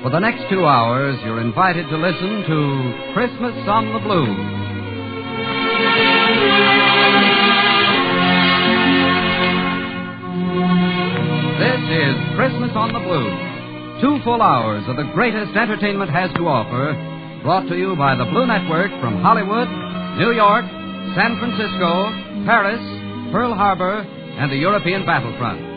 For the next 2 hours, you're invited to listen to Christmas on the Blues. This is Christmas on the Blues. 2 full hours of the greatest entertainment has to offer, brought to you by the Blue Network from Hollywood, New York, San Francisco, Paris, Pearl Harbor, and the European battlefront.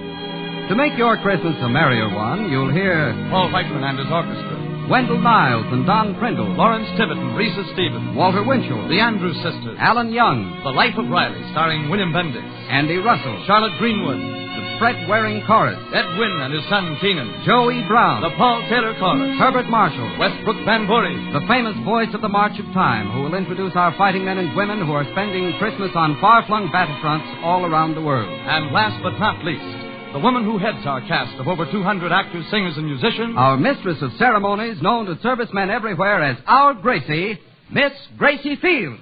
To make your Christmas a merrier one, you'll hear Paul Whiteman and his orchestra, Wendell Niles and Don Prindle, Lawrence Tibbett and Risa Stevens, Walter Winchell, the Andrews Sisters, Alan Young, The Life of Riley, starring William Bendix, Andy Russell, Charlotte Greenwood, the Fred Waring Chorus, Ed Wynn and his son Keenan, Joey Brown, the Paul Taylor Chorus, Herbert Marshall, Westbrook Van Bury, the famous voice of the March of Time, who will introduce our fighting men and women who are spending Christmas on far-flung battlefronts all around the world. and last but not least, the woman who heads our cast of over 200 actors, singers, and musicians, Our mistress of ceremonies, known to servicemen everywhere as Our Gracie, Miss Gracie Fields.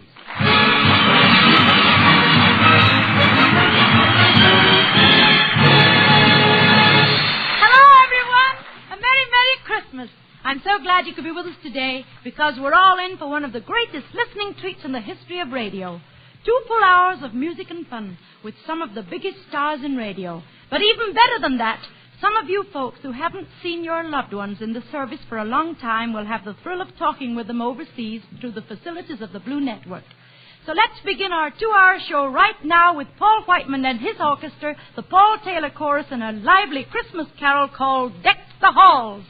Hello, everyone. A Merry, Merry Christmas. I'm so glad you could be with us today because we're all in for one of the greatest listening treats in the history of radio. 2 full hours of music and fun with some of the biggest stars in radio. But even better than that, some of you folks who haven't seen your loved ones in the service for a long time will have the thrill of talking with them overseas through the facilities of the Blue Network. So let's begin our 2-hour show right now with Paul Whiteman and his orchestra, the Paul Taylor Chorus, and a lively Christmas carol called Deck the Halls.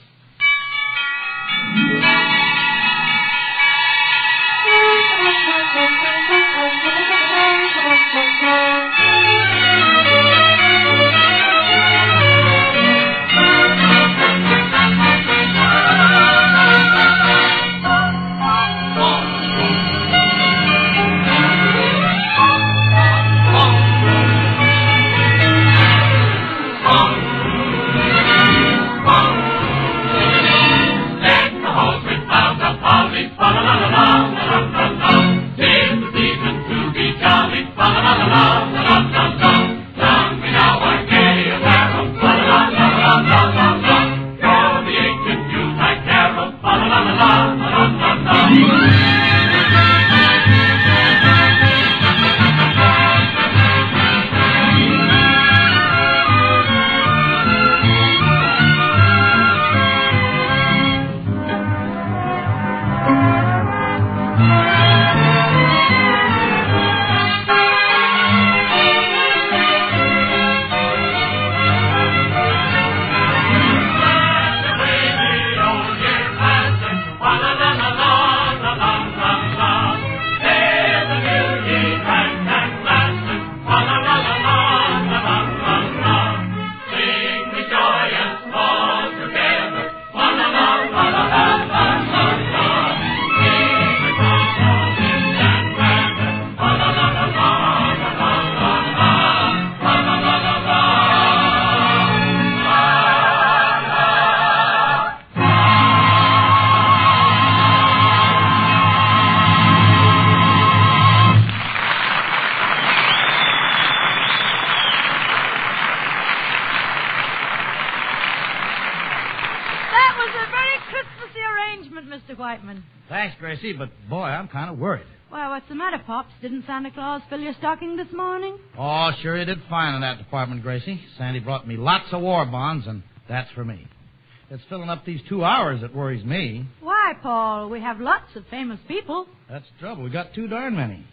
Mr. Whiteman. Thanks, Gracie, but boy, I'm kind of worried. Well, what's the matter, Pops? Didn't Santa Claus fill your stocking this morning? Oh, sure, he did fine in that department, Gracie. Sandy brought me lots of war bonds, and that's for me. It's filling up these 2 hours that worries me. Why, Paul? We have lots of famous people. That's the trouble. We got too darn many.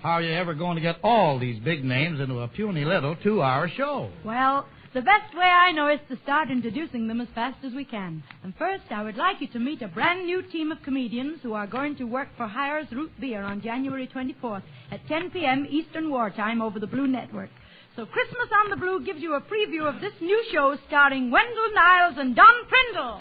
How are you ever going to get all these big names into a puny little 2-hour show? Well, the best way I know is to start introducing them as fast as we can. And first, I would like you to meet a brand new team of comedians who are going to work for Hires Root Beer on January 24th at 10 p.m. Eastern Wartime over the Blue Network. So Christmas on the Blue gives you a preview of this new show starring Wendell Niles and Don Prindle.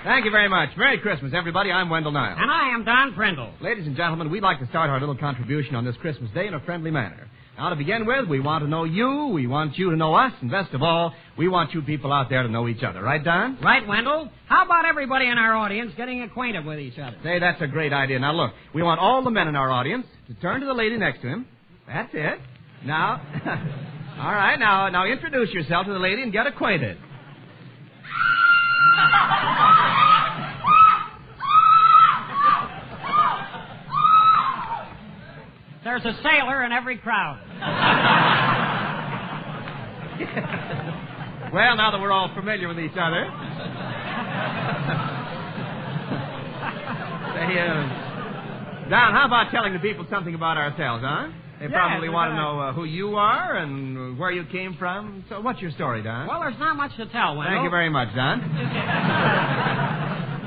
Thank you very much. Merry Christmas, everybody. I'm Wendell Niles. And I am Don Prindle. Ladies and gentlemen, we'd like to start our little contribution on this Christmas Day in a friendly manner. Now, to begin with, we want to know you, we want you to know us, and best of all, we want you people out there to know each other. Right, Don? Right, Wendell? How about everybody in our audience getting acquainted with each other? Say, that's a great idea. Now, look, we want all the men in our audience to turn to the lady next to him. That's it. Now, all right, now introduce yourself to the lady and get acquainted. There's a sailor in every crowd. Well, now that we're all familiar with each other. Say, Don, how about telling the people something about ourselves, huh? They probably want to know who you are and where you came from. So what's your story, Don? Well, there's not much to tell, Wendell. Thank you very much, Don.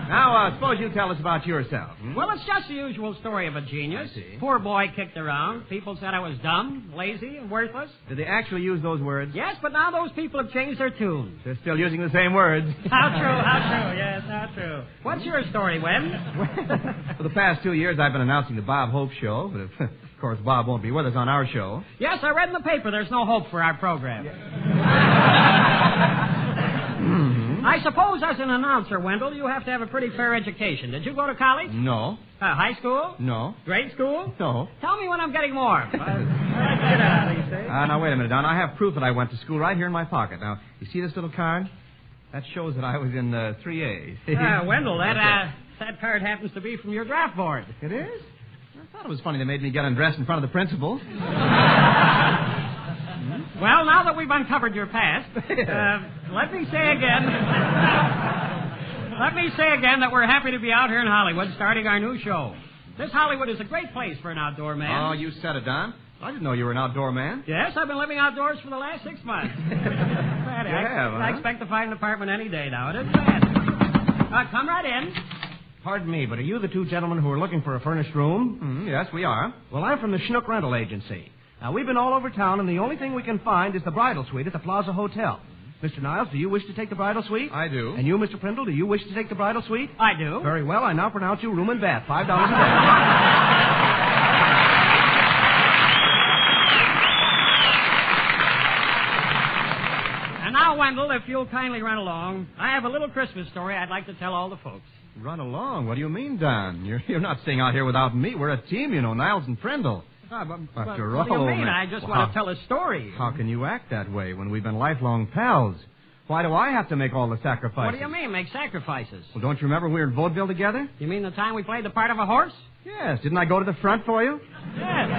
Now, suppose you tell us about yourself. Hmm? Well, it's just the usual story of a genius. I see. Poor boy kicked around. People said I was dumb, lazy, and worthless. Did they actually use those words? Yes, but now those people have changed their tune. They're still using the same words. How true, yes, how true. What's your story, Wen? For the past 2 years, I've been announcing the Bob Hope Show, but of course, Bob won't be with us on our show. Yes, I read in the paper there's no hope for our program. I suppose as an announcer, Wendell, you have to have a pretty fair education. Did you go to college? No. High school? No. Grade school? No. Tell me when I'm getting warm. Now, wait a minute, Don. I have proof that I went to school right here in my pocket. Now, you see this little card? That shows that I was in 3A. Wendell, that card happens to be from your draft board. It is? I thought it was funny they made me get undressed in front of the principal. Well, now that we've uncovered your past, let me say again that we're happy to be out here in Hollywood starting our new show. This Hollywood is a great place for an outdoor man. Oh, you said it, Don. I didn't know you were an outdoor man. Yes, I've been living outdoors for the last 6 months. I expect to find an apartment any day now. It isn't bad. Come right in. Pardon me, but are you the two gentlemen who are looking for a furnished room? Yes, we are. Well, I'm from the Schnook Rental Agency. Now, we've been all over town, and the only thing we can find is the bridal suite at the Plaza Hotel. Mr. Niles, do you wish to take the bridal suite? I do. And you, Mr. Prindle, do you wish to take the bridal suite? I do. Very well. I now pronounce you room and bath. $5 a day. And now, Wendell, if you'll kindly run along, I have a little Christmas story I'd like to tell all the folks. Run along? What do you mean, Don? You're not staying out here without me. We're a team, you know, Niles and Prindle. After What do you all, mean? man. I just want to tell a story. How can you act that way when we've been lifelong pals? Why do I have to make all the sacrifices? What do you mean, make sacrifices? Well, don't you remember we were in vaudeville together? You mean the time we played the part of a horse? Yes. Didn't I go to the front for you? Yes.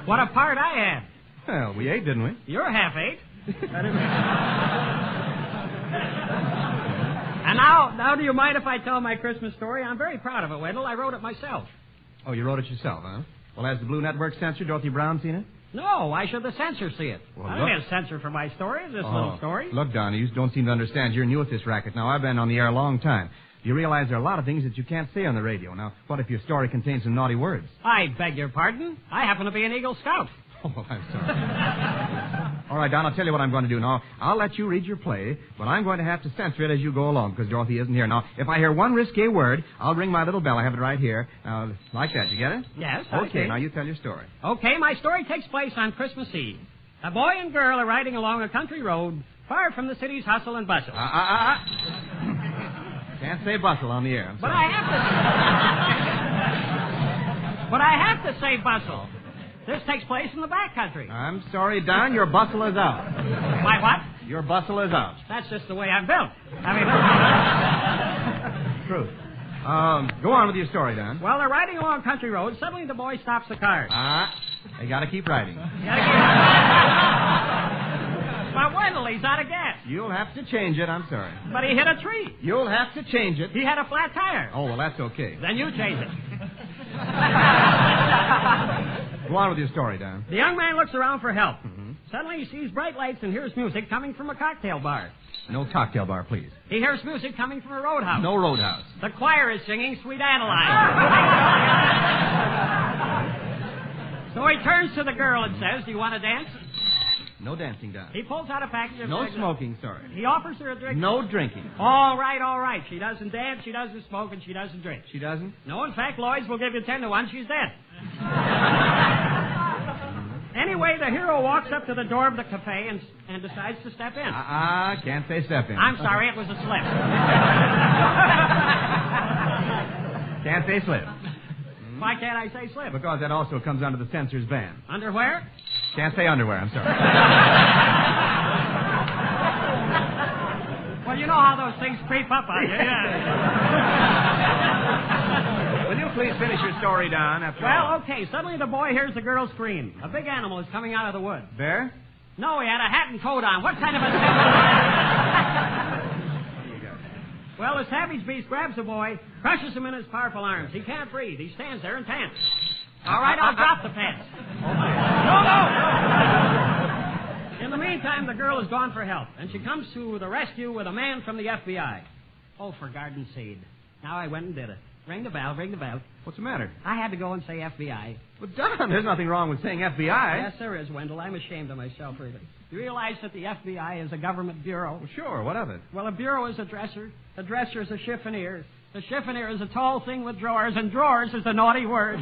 What a part I had. Well, we ate, didn't we? You're half ate. And now, do you mind if I tell my Christmas story? I'm very proud of it, Wendell. I wrote it myself. Oh, you wrote it yourself, huh? Well, has the Blue Network censor, Dorothy Brown, seen it? No, why should the censor see it? Well, I don't need a censor for my story, little story. Look, Don, you don't seem to understand. You're new at this racket. Now, I've been on the air a long time. You realize there are a lot of things that you can't say on the radio. Now, what if your story contains some naughty words? I beg your pardon. I happen to be an Eagle Scout. Oh, I'm sorry. All right, Don, I'll tell you what I'm going to do now. I'll let you read your play, but I'm going to have to censor it as you go along because Dorothy isn't here. Now, if I hear one risque word, I'll ring my little bell. I have it right here. Now, like that. You get it? Yes, Okay, now you tell your story. Okay, my story takes place on Christmas Eve. A boy and girl are riding along a country road far from the city's hustle and bustle. Can't say bustle on the air. I'm But sorry. I have to say bustle. This takes place in the back country. I'm sorry, Don. Your bustle is out. My what? Your bustle is out. That's just the way I'm built. Truth. Go on with your story, Don. Well, they're riding along a country road. Suddenly the boy stops the car. They got to keep riding. But Wendell, he's out of gas. You'll have to change it. I'm sorry. But he hit a tree. You'll have to change it. He had a flat tire. Oh, well, that's okay. Then you change it. Go on with your story, Don. The young man looks around for help. Mm-hmm. Suddenly he sees bright lights and hears music coming from a cocktail bar. No cocktail bar, please. He hears music coming from a roadhouse. No roadhouse. The choir is singing Sweet Adeline. So he turns to the girl and says, "Do you want to dance?" No dancing, Don. He pulls out a package of No cigarettes. smoking, sorry. He offers her a drink. No drinking. All right. She doesn't dance, she doesn't smoke, and she doesn't drink. She doesn't? No, in fact, Lloyd's will give you 10 to 1. She's dead. Anyway, the hero walks up to the door of the cafe and decides to step in. Can't say step in. I'm sorry, it was a slip. Can't say slip. Why can't I say slip? Because that also comes under the censor's ban. Underwear? Can't say underwear, I'm sorry. Well, you know how those things creep up on you. Yeah. Will you please finish your story, Don, after all? Well, okay. Suddenly the boy hears the girl scream. A big animal is coming out of the wood. Bear? No, he had a hat and coat on. What kind of a... Well, the savage beast grabs the boy, crushes him in his powerful arms. He can't breathe. He stands there and pants. All right, I'll drop the pants. No! In the meantime, the girl has gone for help, and she comes to the rescue with a man from the FBI. Oh, for garden seed. Now I went and did it. Ring the bell, ring the bell. What's the matter? I had to go and say FBI. But, Don, there's nothing wrong with saying FBI. Yes, there is, Wendell. I'm ashamed of myself, really. You realize that the FBI is a government bureau? Well, sure, what of it? Well, a bureau is a dresser. A dresser is a chiffonier. The chiffonier is a tall thing with drawers, and drawers is a naughty word.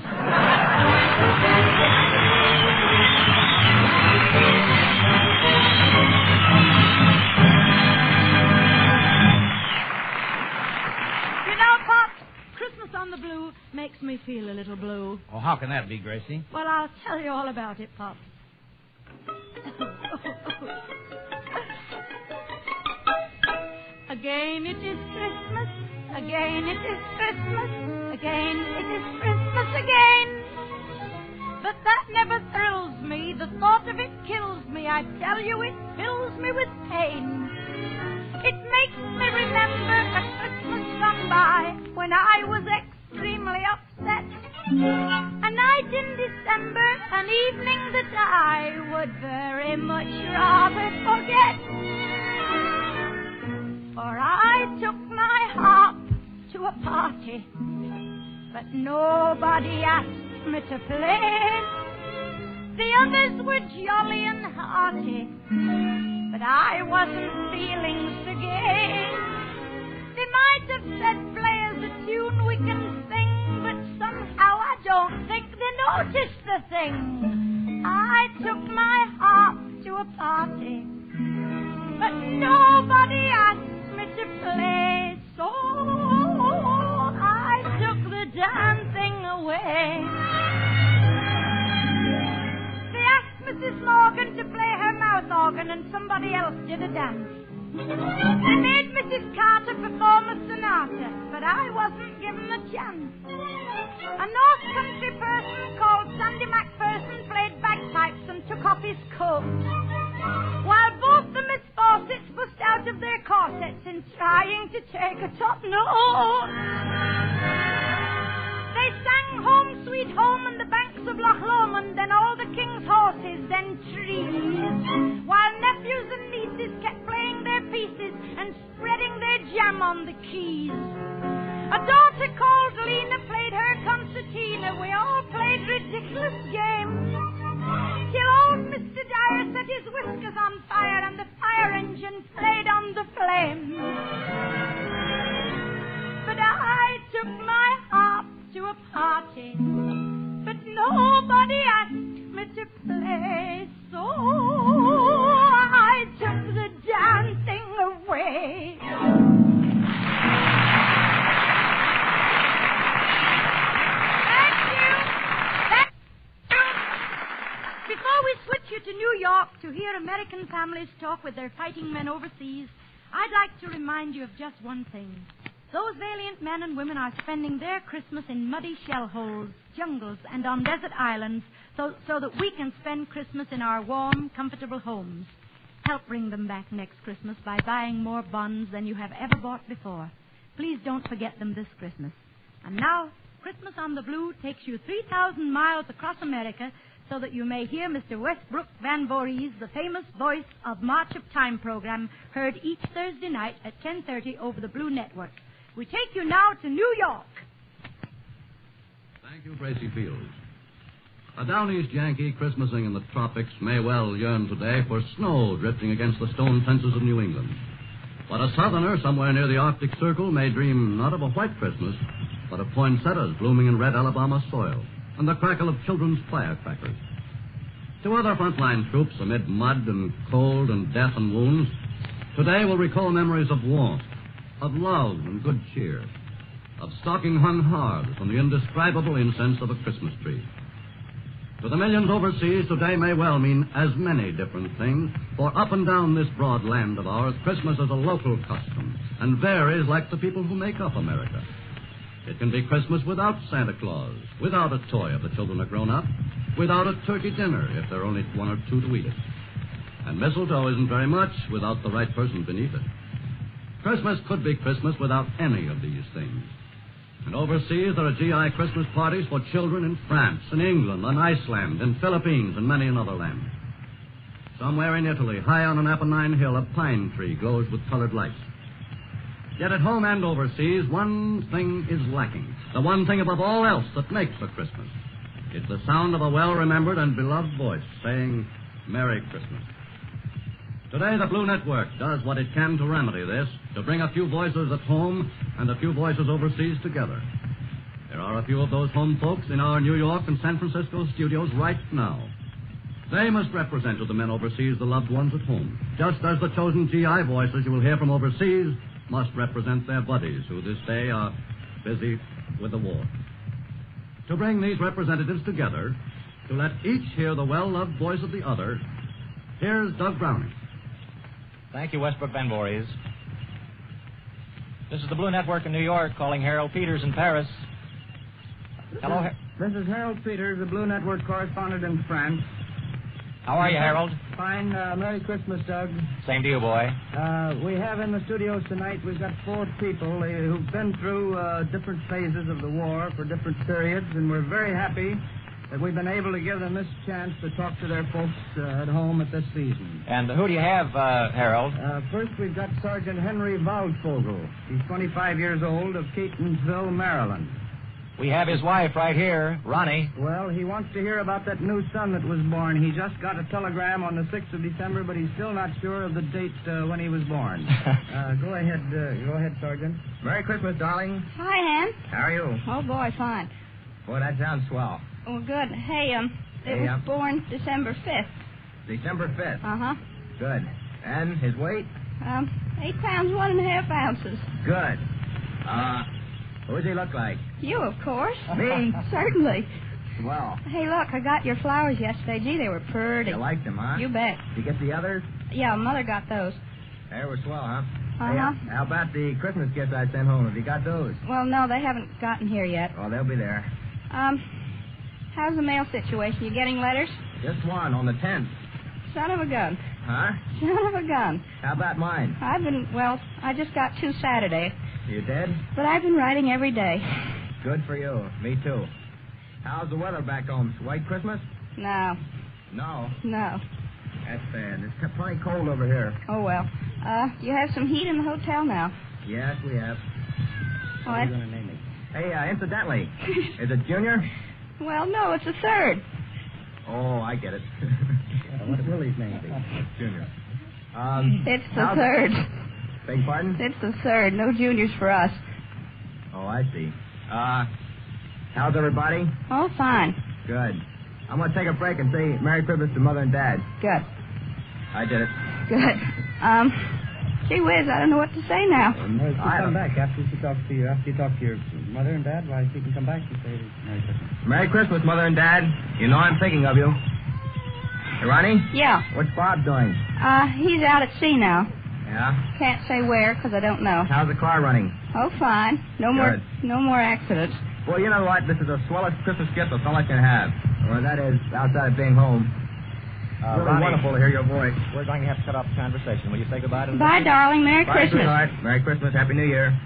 On the blue makes me feel a little blue. Oh, how can that be, Gracie? Well, I'll tell you all about it, Pop. Again it is Christmas, again it is Christmas, again it is Christmas again. But that never thrills me, the thought of it kills me, I tell you it fills me with pain. It makes me remember a Christmas gone by when I was extremely upset. A night in December, an evening that I would very much rather forget. For I took my harp to a party, but nobody asked me to play. The others were jolly and hearty, but I wasn't feeling so gay. They might have said, play us a tune we can sing, but somehow I don't think they noticed the thing. I took my harp to a party, but nobody asked me to play, so I took the damn thing away. Mrs. Morgan to play her mouth organ and somebody else did a dance. They made Mrs. Carter perform a sonata, but I wasn't given a chance. A North Country person called Sandy MacPherson played bagpipes and took off his coat, while both the Miss Fawcett's bust out of their corsets in trying to take a top note. They sang Home Sweet Home and the banks of Loch Lomond, then all the king's horses, then trees, while nephews and nieces kept playing their pieces and spreading their jam on the keys. A daughter called Lena played her concertina. We all played ridiculous games, till old Mr. Dyer set his whiskers on fire and the fire engine played on the flames. But I took my harp to a party, but nobody asked me to play, so I took the damn thing away. Thank you. Before we switch you to New York to hear American families talk with their fighting men overseas, I'd like to remind you of just one thing. Those valiant men and women are spending their Christmas in muddy shell holes, jungles, and on desert islands so that we can spend Christmas in our warm, comfortable homes. Help bring them back next Christmas by buying more bonds than you have ever bought before. Please don't forget them this Christmas. And now, Christmas on the Blue takes you 3,000 miles across America so that you may hear Mr. Westbrook Van Voorhees, the famous voice of March of Time program, heard each Thursday night at 10:30 over the Blue Network. We take you now to New York. Thank you, Gracie Fields. A down east Yankee Christmasing in the tropics may well yearn today for snow drifting against the stone fences of New England. But a southerner somewhere near the Arctic Circle may dream not of a white Christmas, but of poinsettias blooming in red Alabama soil and the crackle of children's firecrackers. To other frontline troops amid mud and cold and death and wounds, today will recall memories of warmth, of love and good cheer. of stocking hung hard from the indescribable incense of a Christmas tree. To the millions overseas, today may well mean as many different things, for up and down this broad land of ours, Christmas is a local custom and varies like the people who make up America. It can be Christmas without Santa Claus, without a toy if the children are grown up, without a turkey dinner if there are only one or two to eat it. And mistletoe isn't very much without the right person beneath it. Christmas could be Christmas without any of these things. And overseas, there are GI Christmas parties for children in France, in England, in Iceland, in Philippines, and many another land. Somewhere in Italy, high on an Apennine hill, a pine tree glows with colored lights. Yet at home and overseas, one thing is lacking. The one thing above all else that makes for Christmas. It's the sound of a well-remembered and beloved voice saying, Merry Christmas. Today, the Blue Network does what it can to remedy this, to bring a few voices at home and a few voices overseas together. There are a few of those home folks in our New York and San Francisco studios right now. They must represent to the men overseas the loved ones at home, just as the chosen GI voices you will hear from overseas must represent their buddies who this day are busy with the war. To bring these representatives together, to let each hear the well-loved voice of the other, here's Doug Browning. Thank you, Westbrook Van Voorhees. This is the Blue Network in New York calling Harold Peters in Paris. Hello, This is Harold Peters, the Blue Network correspondent in France. How are you, Harold? Fine. Merry Christmas, Doug. Same to you, boy. We have in the studios tonight, we've got 4 people who've been through different phases of the war for different periods, and we're very happy that we've been able to give them this chance to talk to their folks at home at this season. And who do you have, Harold? First, we've got Sergeant Henry Waldvogel. He's 25 years old, of Catonsville, Maryland. We have his wife right here, Ronnie. Well, he wants to hear about that new son that was born. He just got a telegram on the 6th of December, but he's still not sure of the date when he was born. Go ahead, Sergeant. Merry Christmas, darling. Hi, Ham. How are you? Oh, boy, fine. Boy, that sounds swell. Oh, good. Hey, it was born December 5th. December 5th? Uh-huh. Good. And his weight? 8 pounds, 1.5 ounces. Good. Who does he look like? You, of course. Me? Certainly. Well. Hey, look, I got your flowers yesterday. Gee, they were pretty. You liked them, huh? You bet. Did you get the others? Yeah, Mother got those. They were swell, huh? Uh-huh. Hey, how about the Christmas gifts I sent home? Have you got those? Well, no, they haven't gotten here yet. Oh, they'll be there. How's the mail situation? You getting letters? Just one on the 10th. Son of a gun. Huh? Son of a gun. How about mine? I just got 2 Saturday. You did? But I've been writing every day. Good for you. Me, too. How's the weather back home? White Christmas? No. No? No. That's bad. It's plenty cold over here. Oh, well. Do you have some heat in the hotel now? Yes, we have. What are you going to name it? Hey, incidentally, is it Junior? Well, no, it's a 3rd. Oh, I get it. What will his name be? Junior. It's the 3rd. Beg pardon? It's the 3rd. No juniors for us. Oh, I see. How's everybody? Oh, fine. Good. I'm going to take a break and say Merry Christmas to Mother and Dad. Good. I did it. Good. Gee whiz, I don't know what to say now. She'll come back after you talk to your mother and dad. Why, she can come back and say Merry Christmas. Merry Christmas, Mother and Dad. You know I'm thinking of you. Hey, Ronnie? Yeah. What's Bob doing? He's out at sea now. Yeah? Can't say where, because I don't know. How's the car running? Oh, fine. No more accidents. Well, you know what? This is the swellest Christmas gift a fella can have. Or that is, outside of being home. Really Ronnie, wonderful to hear your voice. We're going to have to cut off the conversation. Will you say goodbye to the Bye, darling. Merry Bye, Christmas. sweetheart. Merry Christmas. Happy New Year.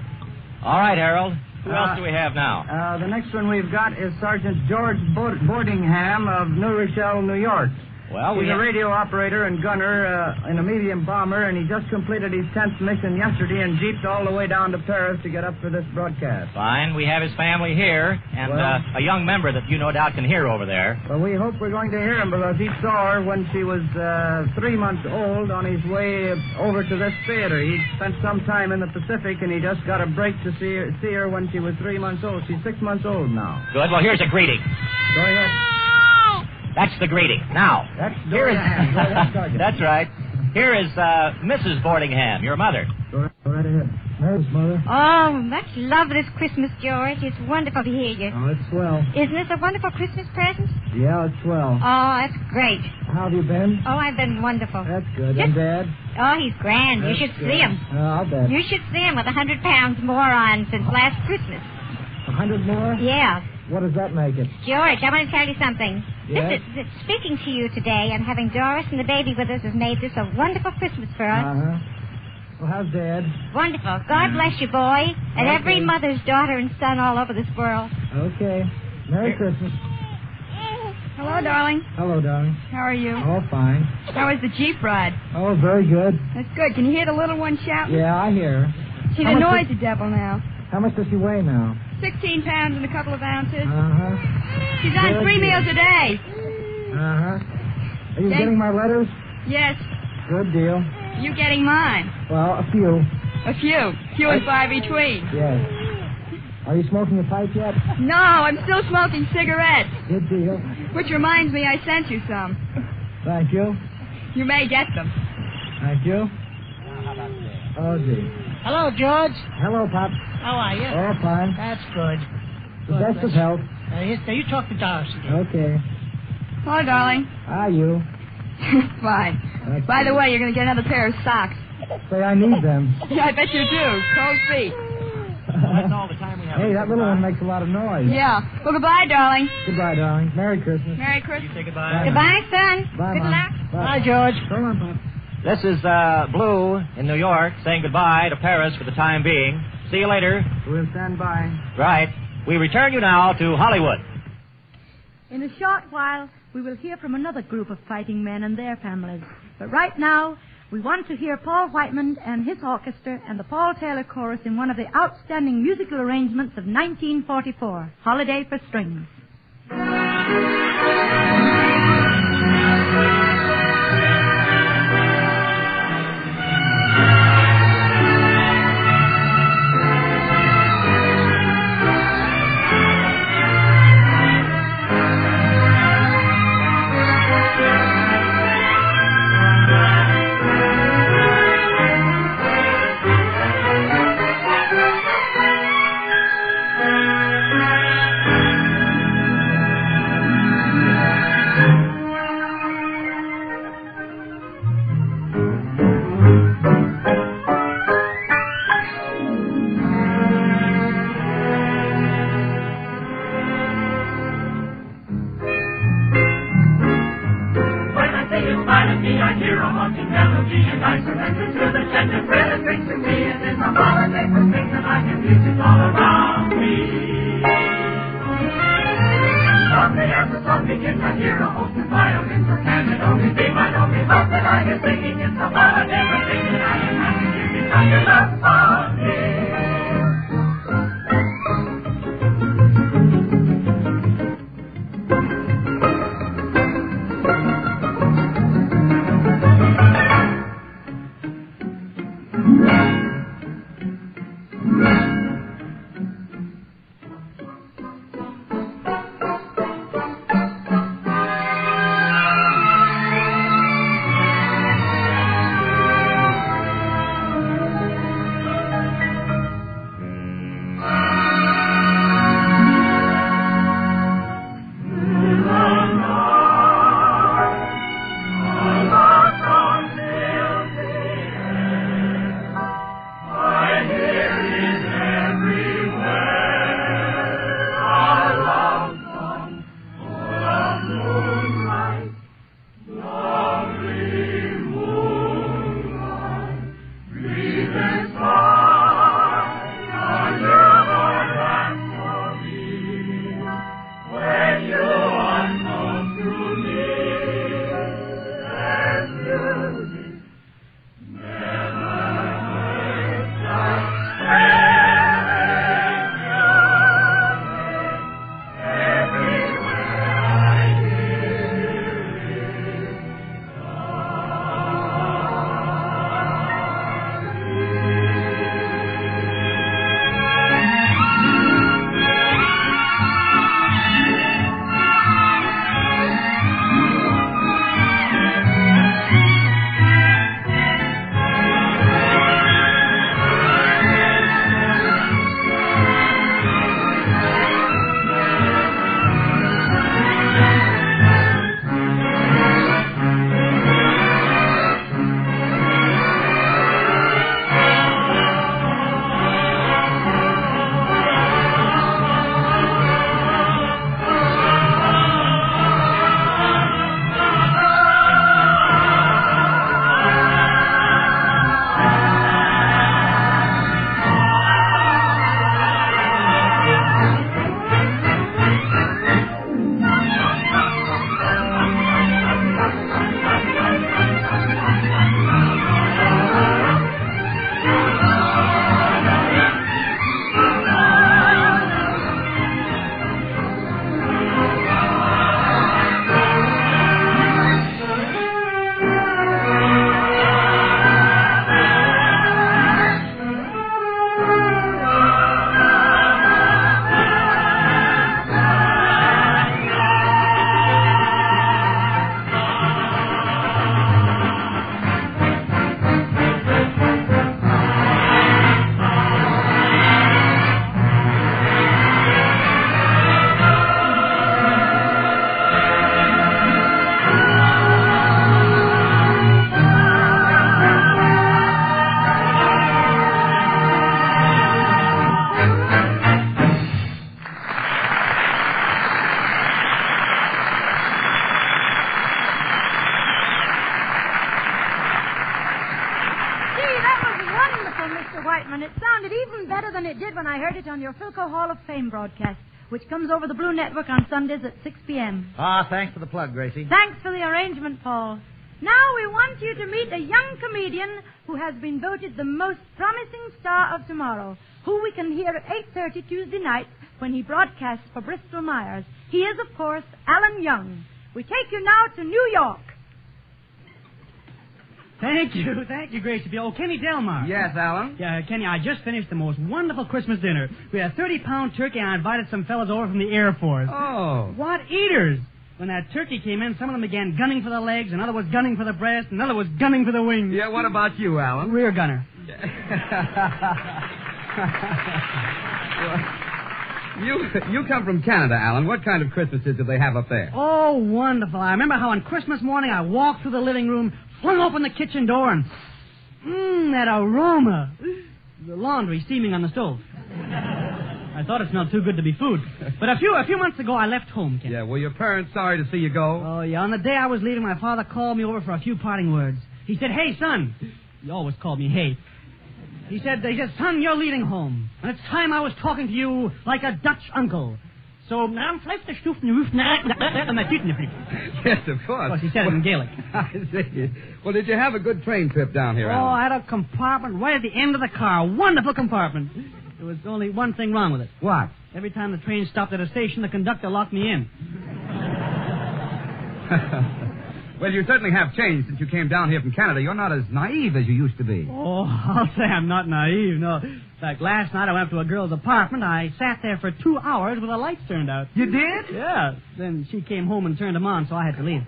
All right, Harold. Who else do we have now? The next one we've got is Sergeant George Boardingham of New Rochelle, New York. Well, he's a radio operator and gunner in a medium bomber, and he just completed his 10th mission yesterday and jeeped all the way down to Paris to get up for this broadcast. Fine. We have his family here, and a young member that you no doubt can hear over there. Well, we hope we're going to hear him because he saw her when she was 3 months old on his way over to this theater. He spent some time in the Pacific, and he just got a break to see her when she was 3 months old. She's 6 months old now. Good. Well, here's a greeting. Go ahead. That's the greeting. Now, that's right. Here is Mrs. Boardingham, your mother. Go right ahead. hers, Mother. Oh, much love this Christmas, George. It's wonderful to hear you. Oh, it's swell. Isn't this a wonderful Christmas present? Yeah, it's swell. Oh, that's great. How have you been? Oh, I've been wonderful. That's good. And Dad? Oh, he's grand. That's you should good. see him. I'll bet. You should see him with 100 pounds more on since last Christmas. 100 more? Yeah. What does that make it? George, I want to tell you something. Yes? Speaking to you today and having Doris and the baby with us has made this a wonderful Christmas for us. Uh-huh. Well, how's Dad? Wonderful. God bless you, boy. And Okay. every mother's daughter and son all over this world. Okay. Merry Christmas. Hello, darling. Hello, darling. How are you? Oh, fine. How was the Jeep ride? Oh, very good. That's good. Can you hear the little one shouting? Yeah, I hear her. She's How a much noisy devil now. How much does she weigh now? 16 pounds and a couple of ounces. Uh-huh. She's on Good 3 deal. meals a day. Uh-huh. Are you Thank- getting my letters? Yes. Good deal. You getting mine? Well, a few. A few. Few and far between. Yes. Are you smoking a pipe yet? No, I'm still smoking cigarettes. Good deal. Which reminds me, I sent you some. Thank you. You may get them. Thank you. Oh, gee. Hello, George. Hello, Pop. How are you? Oh, fine. That's good. The best of health. You talk to Doris again. Okay. Hello, darling. Are you? Fine. That's By the good. way, you're going to get another pair of socks. Say, I need them. Yeah, I bet you do. Cold feet. That's all the time we have. Hey, that little one makes a lot of noise. Yeah. Well, goodbye, darling. Goodbye, darling. Merry Christmas. Merry Christmas. Say goodbye. Goodbye, son. Bye, Good Mom. luck. Bye, George. So long, Pop. This is Blue in New York saying goodbye to Paris for the time being. See you later. We'll stand by. Right. We return you now to Hollywood. In a short while, we will hear from another group of fighting men and their families. But right now, we want to hear Paul Whiteman and his orchestra and the Paul Taylor Chorus in one of the outstanding musical arrangements of 1944, Holiday for Strings. sounded even better than it did when I heard it on your Philco Hall of Fame broadcast, which comes over the Blue Network on Sundays at 6 p.m. Thanks for the plug, Gracie. Thanks for the arrangement, Paul. Now we want you to meet a young comedian who has been voted the most promising star of tomorrow, who we can hear at 8:30 Tuesday nights when he broadcasts for Bristol Myers. He is, of course, Alan Young. We take you now to New York. Thank you, Gracie. Oh, Kenny Delmar. Yes, Alan? Yeah, Kenny, I just finished the most wonderful Christmas dinner. We had a 30-pound turkey, and I invited some fellas over from the Air Force. Oh. What eaters! When that turkey came in, some of them began gunning for the legs, another was gunning for the breast, another was gunning for the wings. Yeah, what about you, Alan? Rear gunner. You come from Canada, Alan. What kind of Christmases do they have up there? Oh, wonderful. I remember how on Christmas morning I walked through the living room, flung open the kitchen door, and that aroma. The laundry steaming on the stove. I thought it smelled too good to be food. But a few months ago, I left home, Ken. Yeah, were your parents sorry to see you go? Oh, yeah. On the day I was leaving, my father called me over for a few parting words. He said, "Hey, son." He always called me Hey. He said, "Son, you're leaving home. And it's time I was talking to you like a Dutch uncle. So, Yes, of course. Of course, he said it in Gaelic. I see. Well, did you have a good train trip down here, Oh, Alan? I had a compartment right at the end of the car. Wonderful compartment. There was only one thing wrong with it. What? Every time the train stopped at a station, the conductor locked me in. Well, you certainly have changed since you came down here from Canada. You're not as naive as you used to be. Oh, I'll say I'm not naive, no. In fact, last night I went up to a girl's apartment. I sat there for 2 hours with the lights turned out. You did? Yeah. Then she came home and turned them on, so I had to leave.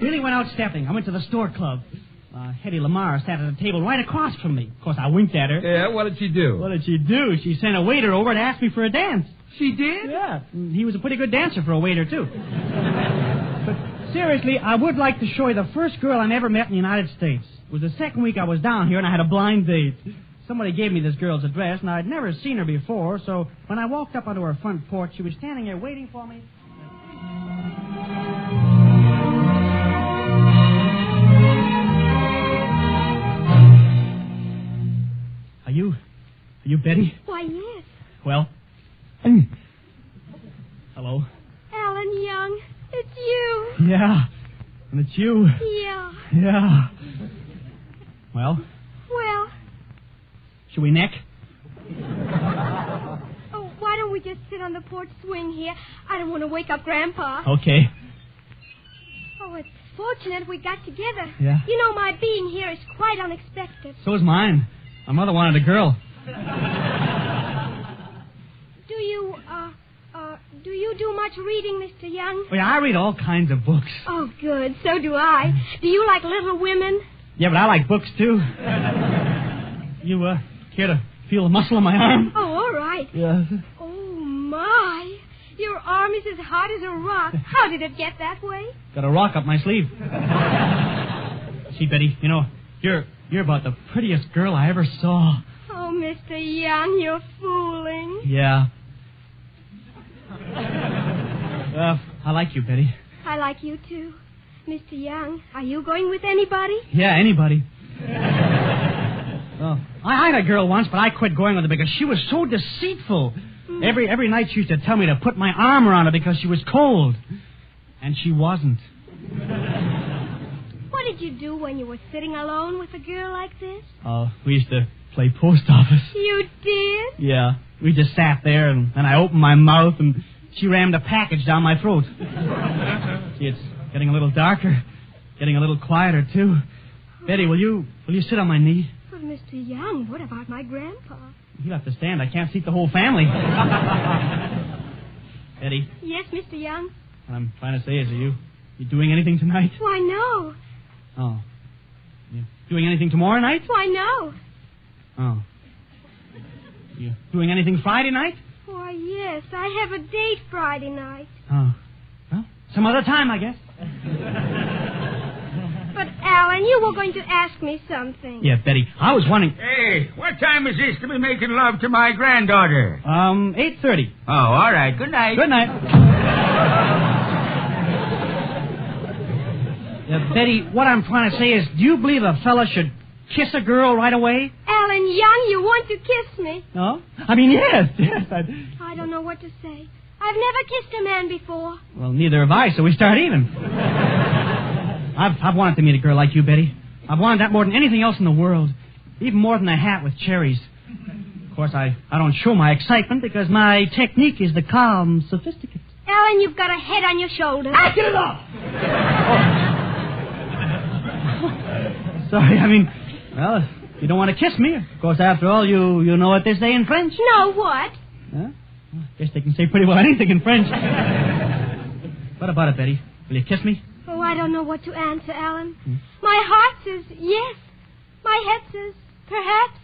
Really went out stepping. I went to the store club. Hetty Lamar sat at a table right across from me. Of course, I winked at her. Yeah, what did she do? What did she do? She sent a waiter over to ask me for a dance. She did? Yeah. He was a pretty good dancer for a waiter, too. But seriously, I would like to show you the first girl I ever met in the United States. It was the second week I was down here, and I had a blind date. Somebody gave me this girl's address, and I'd never seen her before, so when I walked up onto her front porch, she was standing there waiting for me. Are you Betty? Why, yes. Well, hello. Alan Young, it's you. Yeah, and it's you. Yeah. Yeah. Well, should we neck? Oh, why don't we just sit on the porch swing here? I don't want to wake up Grandpa. Okay. Oh, it's fortunate we got together. Yeah. You know, my being here is quite unexpected. So is mine. My mother wanted a girl. Do you do much reading, Mr. Young? Oh, yeah, I read all kinds of books. Oh, good. So do I. Do you like Little Women? Yeah, but I like books, too. You, care to feel the muscle on my arm? Oh, all right. Yeah. Oh, my. Your arm is as hard as a rock. How did it get that way? Got a rock up my sleeve. See, Betty, you know, you're about the prettiest girl I ever saw. Oh, Mr. Young, you're fooling. Yeah. I like you, Betty. I like you, too. Mr. Young, are you going with anybody? Yeah, anybody. Oh, I had a girl once, but I quit going with her because she was so deceitful. Every night she used to tell me to put my arm around her because she was cold. And she wasn't. What did you do when you were sitting alone with a girl like this? Oh, we used to play post office. You did? Yeah. We just sat there, and I opened my mouth, and she rammed a package down my throat. See, it's getting a little darker, getting a little quieter, too. Betty, will you sit on my knee? But, Mr. Young, what about my grandpa? He'll have to stand. I can't seat the whole family. Betty? Yes, Mr. Young? What I'm trying to say is, you doing anything tonight? Why, no. Oh. You doing anything tomorrow night? Why, no. Oh. You doing anything Friday night? Why, yes. I have a date Friday night. Oh. Well, some other time, I guess. But, Alan, you were going to ask me something. Yeah, Betty, I was wondering... Hey, what time is this to be making love to my granddaughter? 8:30. Oh, all right. Good night. Good night. Betty, what I'm trying to say is, do you believe a fella should kiss a girl right away? Alan Young, you want to kiss me? No? I mean, yes. I don't know what to say. I've never kissed a man before. Well, neither have I, so we start even. I've wanted to meet a girl like you, Betty. I've wanted that more than anything else in the world. Even more than a hat with cherries. Of course, I don't show my excitement because my technique is the calm, sophisticated. Alan, you've got a head on your shoulders. Get it off! Sorry, I mean, well, if you don't want to kiss me, of course, after all, you know what they say in French? No, what? Huh? I guess they can say pretty well anything in French. What about it, Betty? Will you kiss me? Oh, I don't know what to answer, Alan. My heart says yes. My head says perhaps.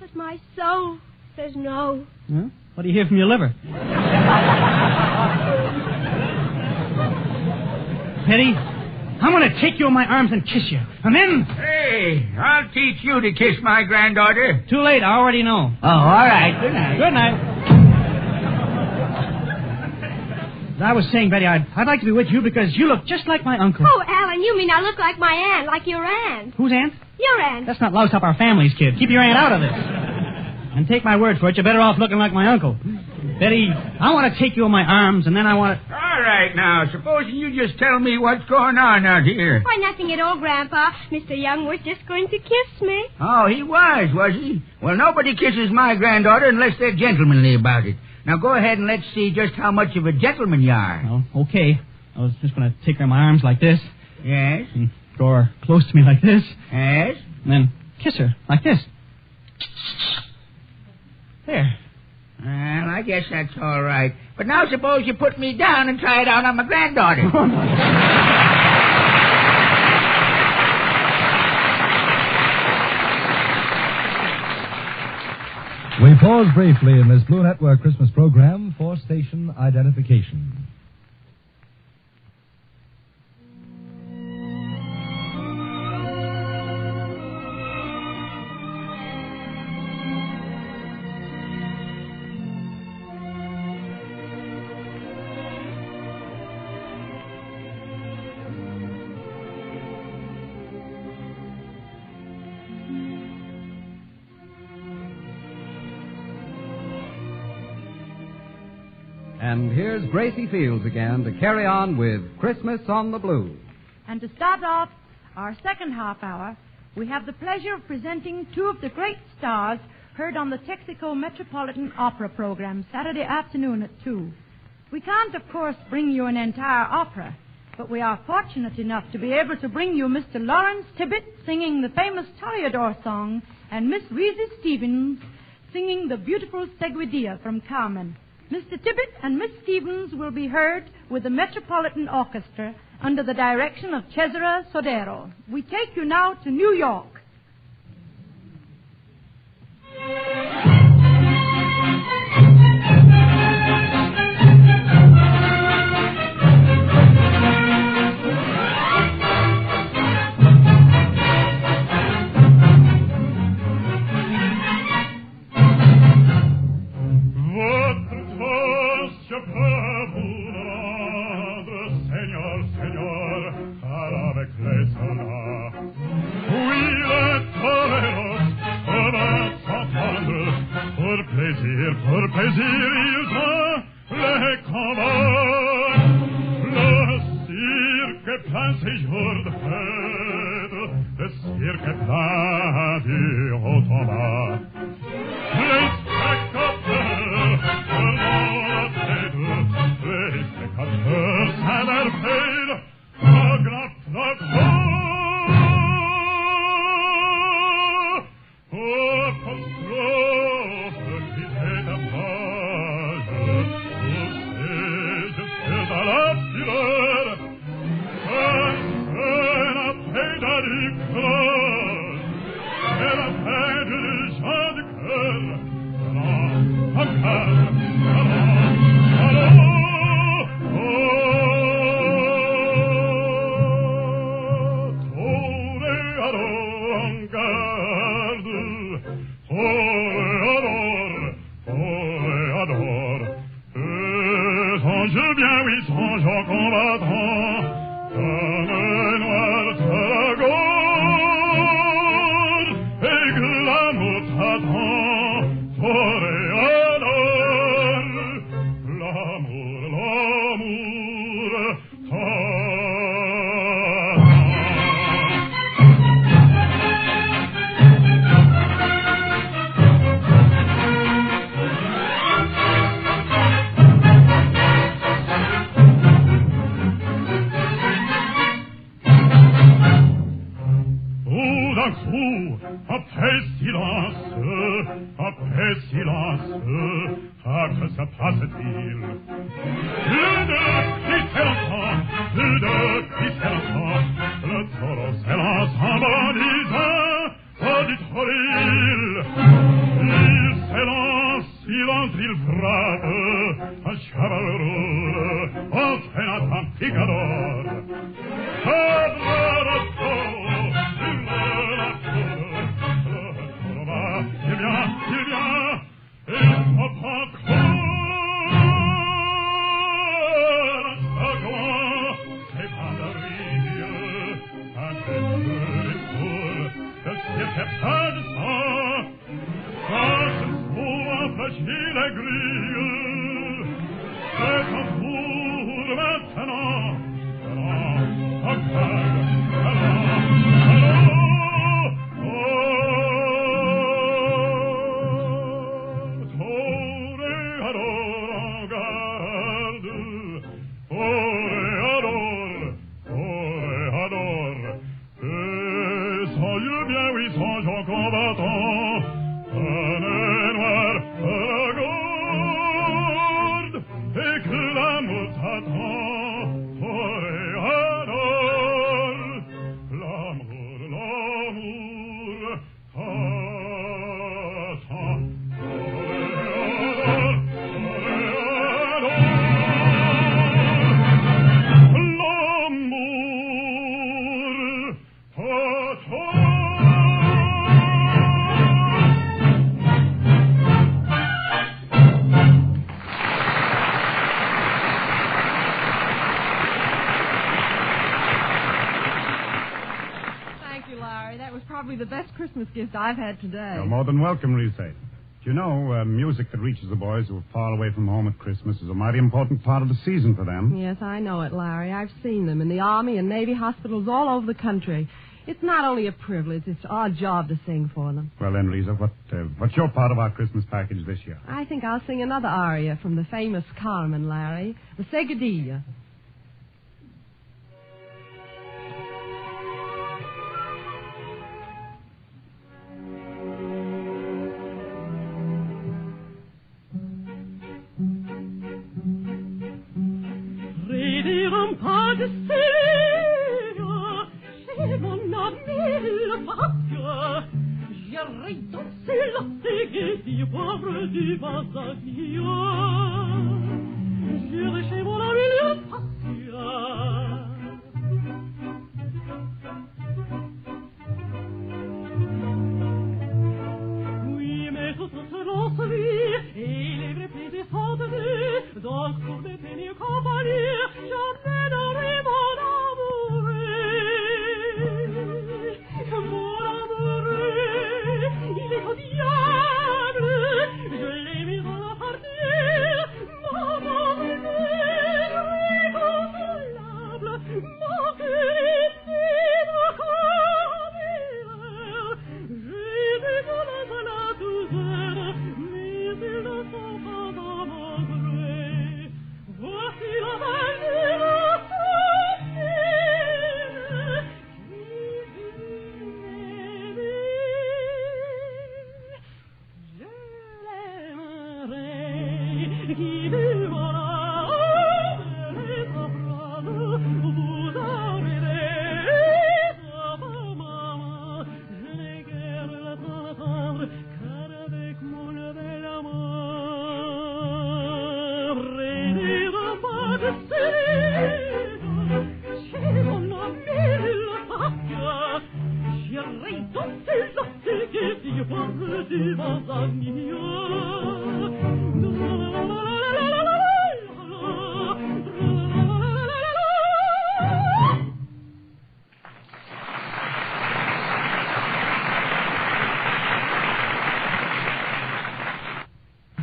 But my soul says no. Huh? What do you hear from your liver? Betty, I'm going to take you in my arms and kiss you. And then... Hey, I'll teach you to kiss my granddaughter. Too late. I already know. Oh, all right. Good night. Good night. As I was saying, Betty, I'd like to be with you because you look just like my uncle. Oh, Alan, you mean I look like my aunt, like your aunt. Whose aunt? Your aunt. Let's not louse up our families, kid. Keep your aunt out of this. And take my word for it, you're better off looking like my uncle. Betty, I want to take you in my arms, and then I want to... All right, now, supposing you just tell me what's going on out here. Why, nothing at all, Grandpa. Mr. Young was just going to kiss me. Oh, he was he? Well, nobody kisses my granddaughter unless they're gentlemanly about it. Now, go ahead and let's see just how much of a gentleman you are. Well, okay. I was just going to take her in my arms like this. Yes? And draw her close to me like this. Yes? And then kiss her like this. There. Well, I guess that's all right. But now suppose you put me down and try it out on my granddaughter. We pause briefly in this Blue Network Christmas program for station identification. And here's Gracie Fields again to carry on with Christmas on the Blues. And to start off our second half hour, we have the pleasure of presenting two of the great stars heard on the Texaco Metropolitan Opera program Saturday afternoon at 2. We can't, of course, bring you an entire opera, but we are fortunate enough to be able to bring you Mr. Lawrence Tibbett singing the famous Toreador song and Miss Reese Stevens singing the beautiful Seguidilla from Carmen. Mr. Tibbett and Miss Stevens will be heard with the Metropolitan Orchestra under the direction of Cesare Sodero. We take you now to New York. Pour plaisir, il va les combats. Le cirque plein séjour de fête, le cirque plein du haut en bas. Les spectateurs selon la tête, les spectateurs s'interpellent à grand plateau. Songe bien, oui, songe en combattant, comme noir. Après silence, ah, que se passe-t-il? Plus de cris s'élançant, le taureau s'élance en bandisant, auditoril. Il s'élance, il entre, il frappe, un cheval roule, entraînant un picador. Il vient, il faut pas courir, c'est pas de rire, un peu de cour, de cirque pas de sang, quand je trouve un fragile et grille, c'est un four maintenant, The best Christmas gift I've had today. You're more than welcome, Reese. Do you know, music that reaches the boys who are far away from home at Christmas is a mighty important part of the season for them. Yes, I know it, Larry. I've seen them in the Army and Navy hospitals all over the country. It's not only a privilege, it's our job to sing for them. Well then, Lisa, what's your part of our Christmas package this year? I think I'll sing another aria from the famous Carmen, Larry, the Seguidilla.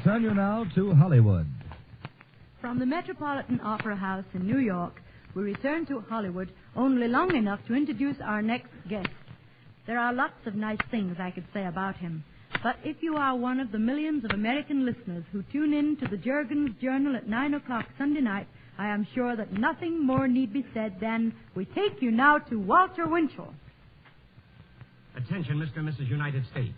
Turn you now to Hollywood. From the Metropolitan Opera House in New York, we return to Hollywood only long enough to introduce our next guest. There are lots of nice things I could say about him, but if you are one of the millions of American listeners who tune in to the Jurgens Journal at 9 o'clock Sunday night, I am sure that nothing more need be said than we take you now to Walter Winchell. Attention, Mr. and Mrs. United States.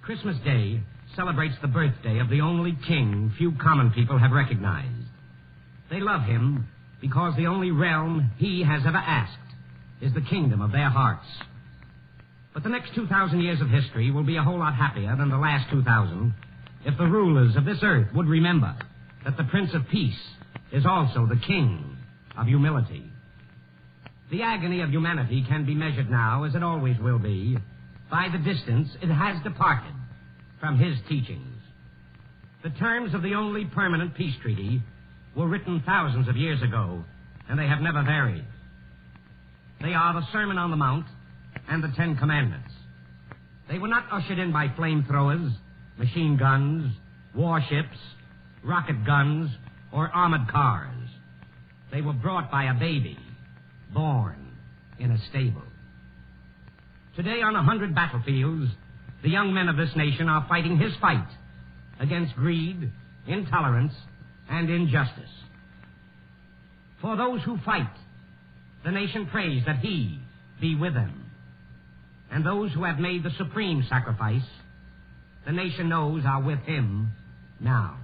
Christmas Day celebrates the birthday of the only king few common people have recognized. They love him because the only realm he has ever asked is the kingdom of their hearts. But the next 2,000 years of history will be a whole lot happier than the last 2,000 if the rulers of this earth would remember that the Prince of Peace is also the King of Humility. The agony of humanity can be measured now, as it always will be, by the distance it has departed from his teachings. The terms of the only permanent peace treaty were written thousands of years ago, and they have never varied. They are the Sermon on the Mount and the Ten Commandments. They were not ushered in by flamethrowers, machine guns, warships, rocket guns, or armored cars. They were brought by a baby, born in a stable. Today, on 100 battlefields, the young men of this nation are fighting his fight against greed, intolerance, and injustice. For those who fight, the nation prays that he be with them. And those who have made the supreme sacrifice, the nation knows are with him now.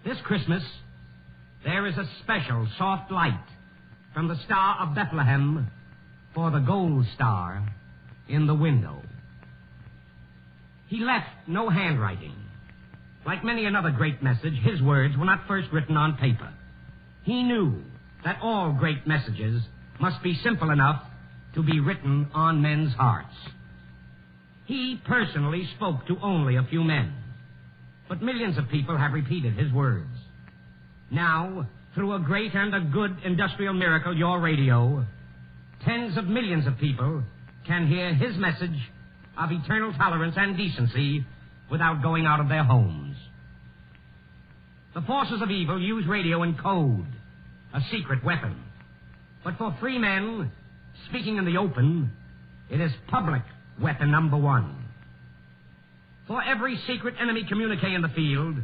This Christmas, there is a special soft light from the Star of Bethlehem for the gold star in the window. He left no handwriting. Like many another great message, his words were not first written on paper. He knew that all great messages must be simple enough to be written on men's hearts. He personally spoke to only a few men, but millions of people have repeated his words. Now, through a great and a good industrial miracle, your radio, tens of millions of people can hear his message of eternal tolerance and decency without going out of their homes. The forces of evil use radio in code, a secret weapon. But for free men speaking in the open, it is public weapon number one. For every secret enemy communique in the field,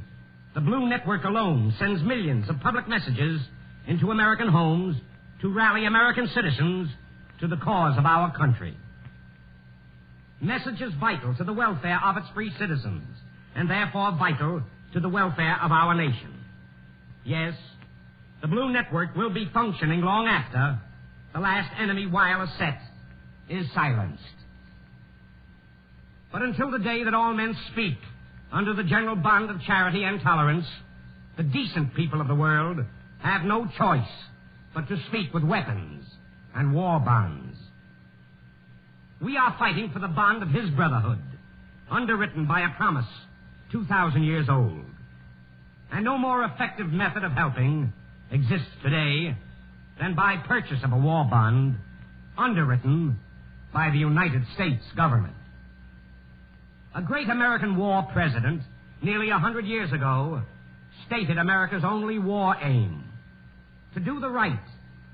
the Blue Network alone sends millions of public messages into American homes to rally American citizens to the cause of our country. Messages vital to the welfare of its free citizens, and therefore vital to the welfare of our nation. Yes, the Blue Network will be functioning long after the last enemy wireless set is silenced. But until the day that all men speak under the general bond of charity and tolerance, the decent people of the world have no choice but to speak with weapons and war bonds. We are fighting for the bond of his brotherhood, underwritten by a promise 2,000 years old. And no more effective method of helping exists today than by purchase of a war bond underwritten by the United States government. A great American war president, nearly 100 years ago, stated America's only war aim: to do the right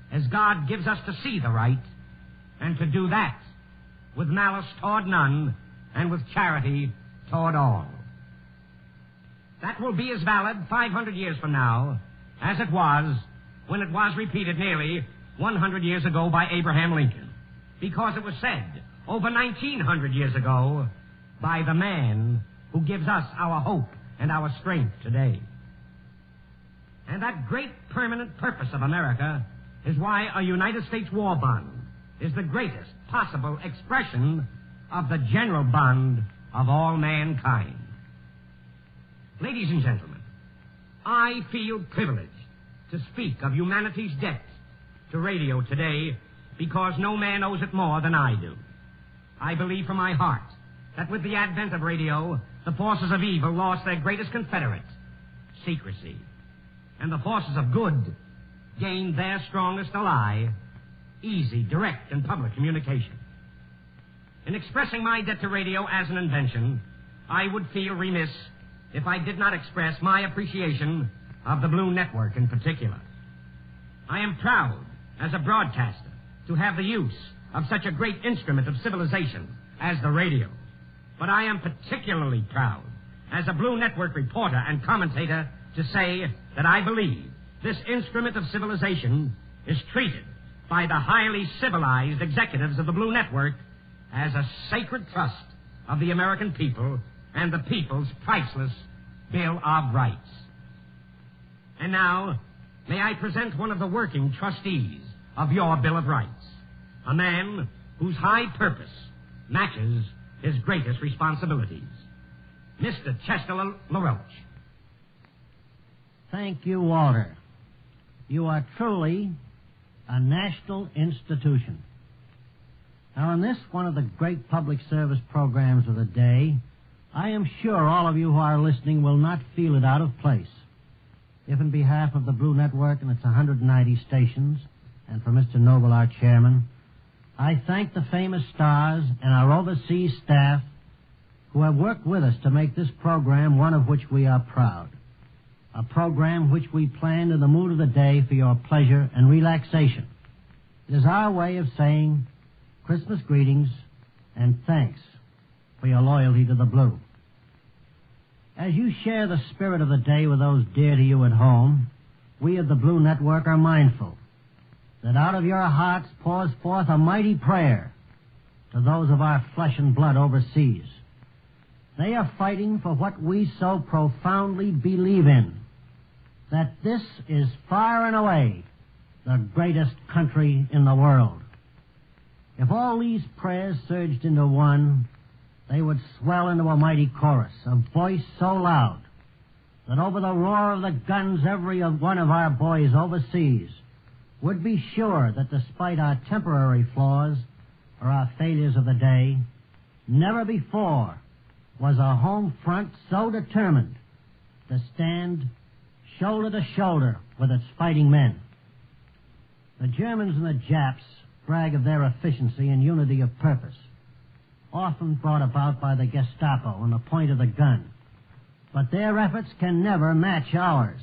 as God gives us to see the right, and to do that with malice toward none and with charity toward all. That will be as valid 500 years from now as it was when it was repeated nearly 100 years ago by Abraham Lincoln, because it was said over 1,900 years ago by the man who gives us our hope and our strength today. And that great permanent purpose of America is why a United States war bond is the greatest possible expression of the general bond of all mankind. Ladies and gentlemen, I feel privileged to speak of humanity's debt to radio today because no man owes it more than I do. I believe from my heart that with the advent of radio, the forces of evil lost their greatest confederate, secrecy, and the forces of good gained their strongest ally, easy, direct, and public communication. In expressing my debt to radio as an invention, I would feel remiss if I did not express my appreciation of the Blue Network in particular. I am proud, as a broadcaster, to have the use of such a great instrument of civilization as the radio. But I am particularly proud, as a Blue Network reporter and commentator, to say that I believe this instrument of civilization is treated by the highly civilized executives of the Blue Network as a sacred trust of the American people and the people's priceless Bill of Rights. And now, may I present one of the working trustees of your Bill of Rights, a man whose high purpose matches his greatest responsibilities, Mr. Chester LaRoche. Thank you, Walter. You are truly a national institution. Now, in this, one of the great public service programs of the day, I am sure all of you who are listening will not feel it out of place. If in behalf of the Blue Network and its 190 stations, and for Mr. Noble, our chairman, I thank the famous stars and our overseas staff who have worked with us to make this program one of which we are proud. A program which we planned in the mood of the day for your pleasure and relaxation. It is our way of saying Christmas greetings and thanks for your loyalty to the Blue. As you share the spirit of the day with those dear to you at home, we of the Blue Network are mindful that out of your hearts pours forth a mighty prayer to those of our flesh and blood overseas. They are fighting for what we so profoundly believe in, that this is far and away the greatest country in the world. If all these prayers surged into one, they would swell into a mighty chorus, a voice so loud that over the roar of the guns every one of our boys overseas would be sure that despite our temporary flaws or our failures of the day, never before was a home front so determined to stand shoulder to shoulder with its fighting men. The Germans and the Japs brag of their efficiency and unity of purpose, often brought about by the Gestapo and the point of the gun. But their efforts can never match ours.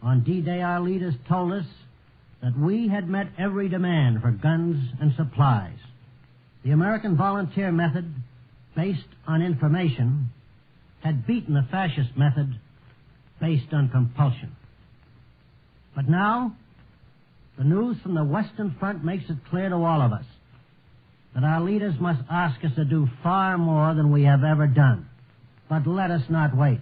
On D-Day, our leaders told us that we had met every demand for guns and supplies. The American volunteer method, based on information, had beaten the fascist method based on compulsion. But now, the news from the Western Front makes it clear to all of us that our leaders must ask us to do far more than we have ever done. But let us not wait.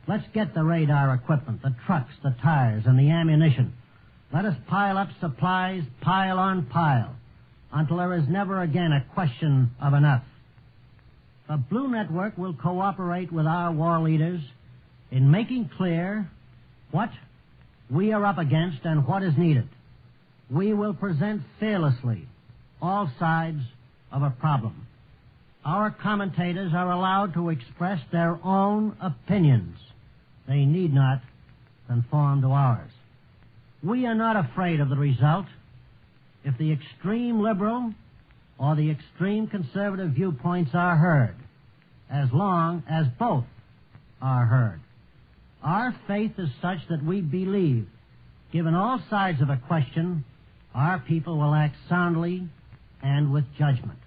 Let's get the radar equipment, the trucks, the tires, and the ammunition. Let us pile up supplies, pile on pile, until there is never again a question of enough. The Blue Network will cooperate with our war leaders in making clear what we are up against and what is needed. We will present fearlessly all sides of a problem. Our commentators are allowed to express their own opinions. They need not conform to ours. We are not afraid of the result if the extreme liberal or the extreme conservative viewpoints are heard, as long as both are heard. Our faith is such that we believe, given all sides of a question, our people will act soundly and with judgment.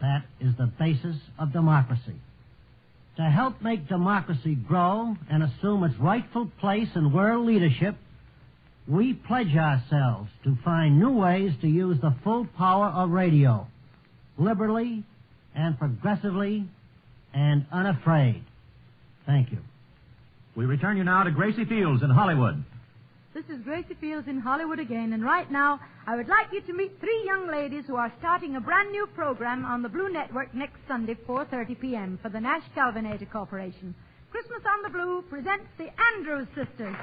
That is the basis of democracy. To help make democracy grow and assume its rightful place in world leadership, we pledge ourselves to find new ways to use the full power of radio, liberally and progressively and unafraid. Thank you. We return you now to Gracie Fields in Hollywood. This is Gracie Fields in Hollywood again, and right now I would like you to meet three young ladies who are starting a brand new program on the Blue Network next Sunday, 4:30 p.m. for the Nash Calvinator Corporation. Christmas on the Blue presents the Andrews Sisters.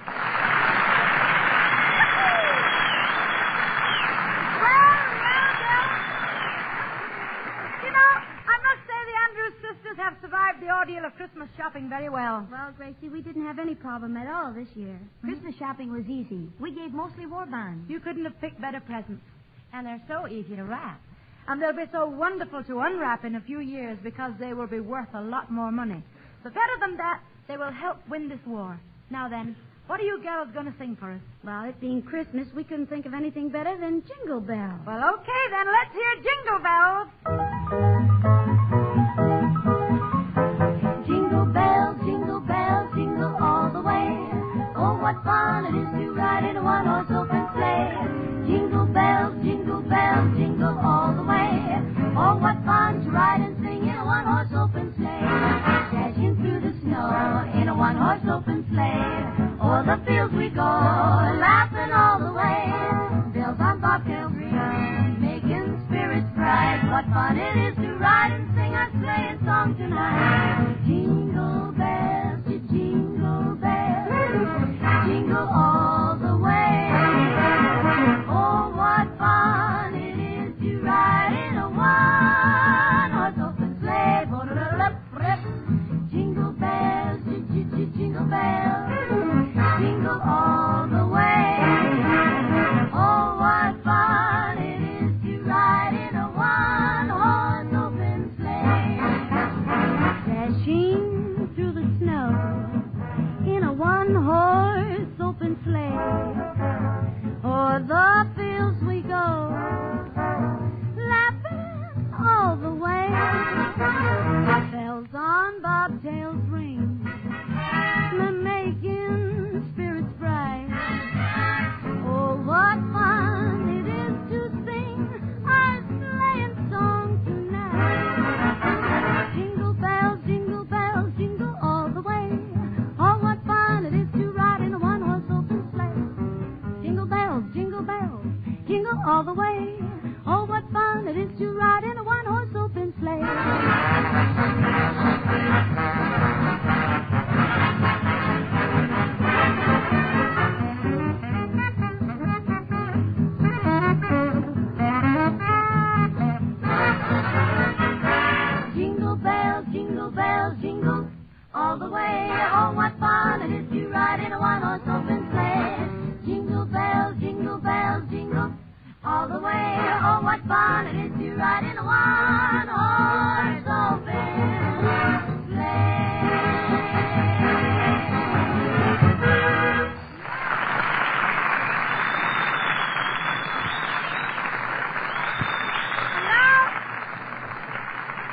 Sisters have survived the ordeal of Christmas shopping very well. Well, Gracie, we didn't have any problem at all this year. Christmas shopping was easy. We gave mostly war bonds. You couldn't have picked better presents. And they're so easy to wrap. And they'll be so wonderful to unwrap in a few years because they will be worth a lot more money. But better than that, they will help win this war. Now then, what are you girls going to sing for us? Well, it being Christmas, we couldn't think of anything better than Jingle Bells. Well, okay, then let's hear Jingle Bells. Jingle bells, jingle all the way. Oh, what fun it is to ride in a one-horse open sleigh. Jingle bells, jingle all the way. Oh, what fun to ride in all the way. Oh, what fun it is to ride in a one-horse open sleigh. Jingle bells, jingle all the way. Oh, what fun it is to ride in a one-horse open sleigh. Jingle bells, jingle all the way. Oh, what fun it is to ride in a one-horse open sleigh.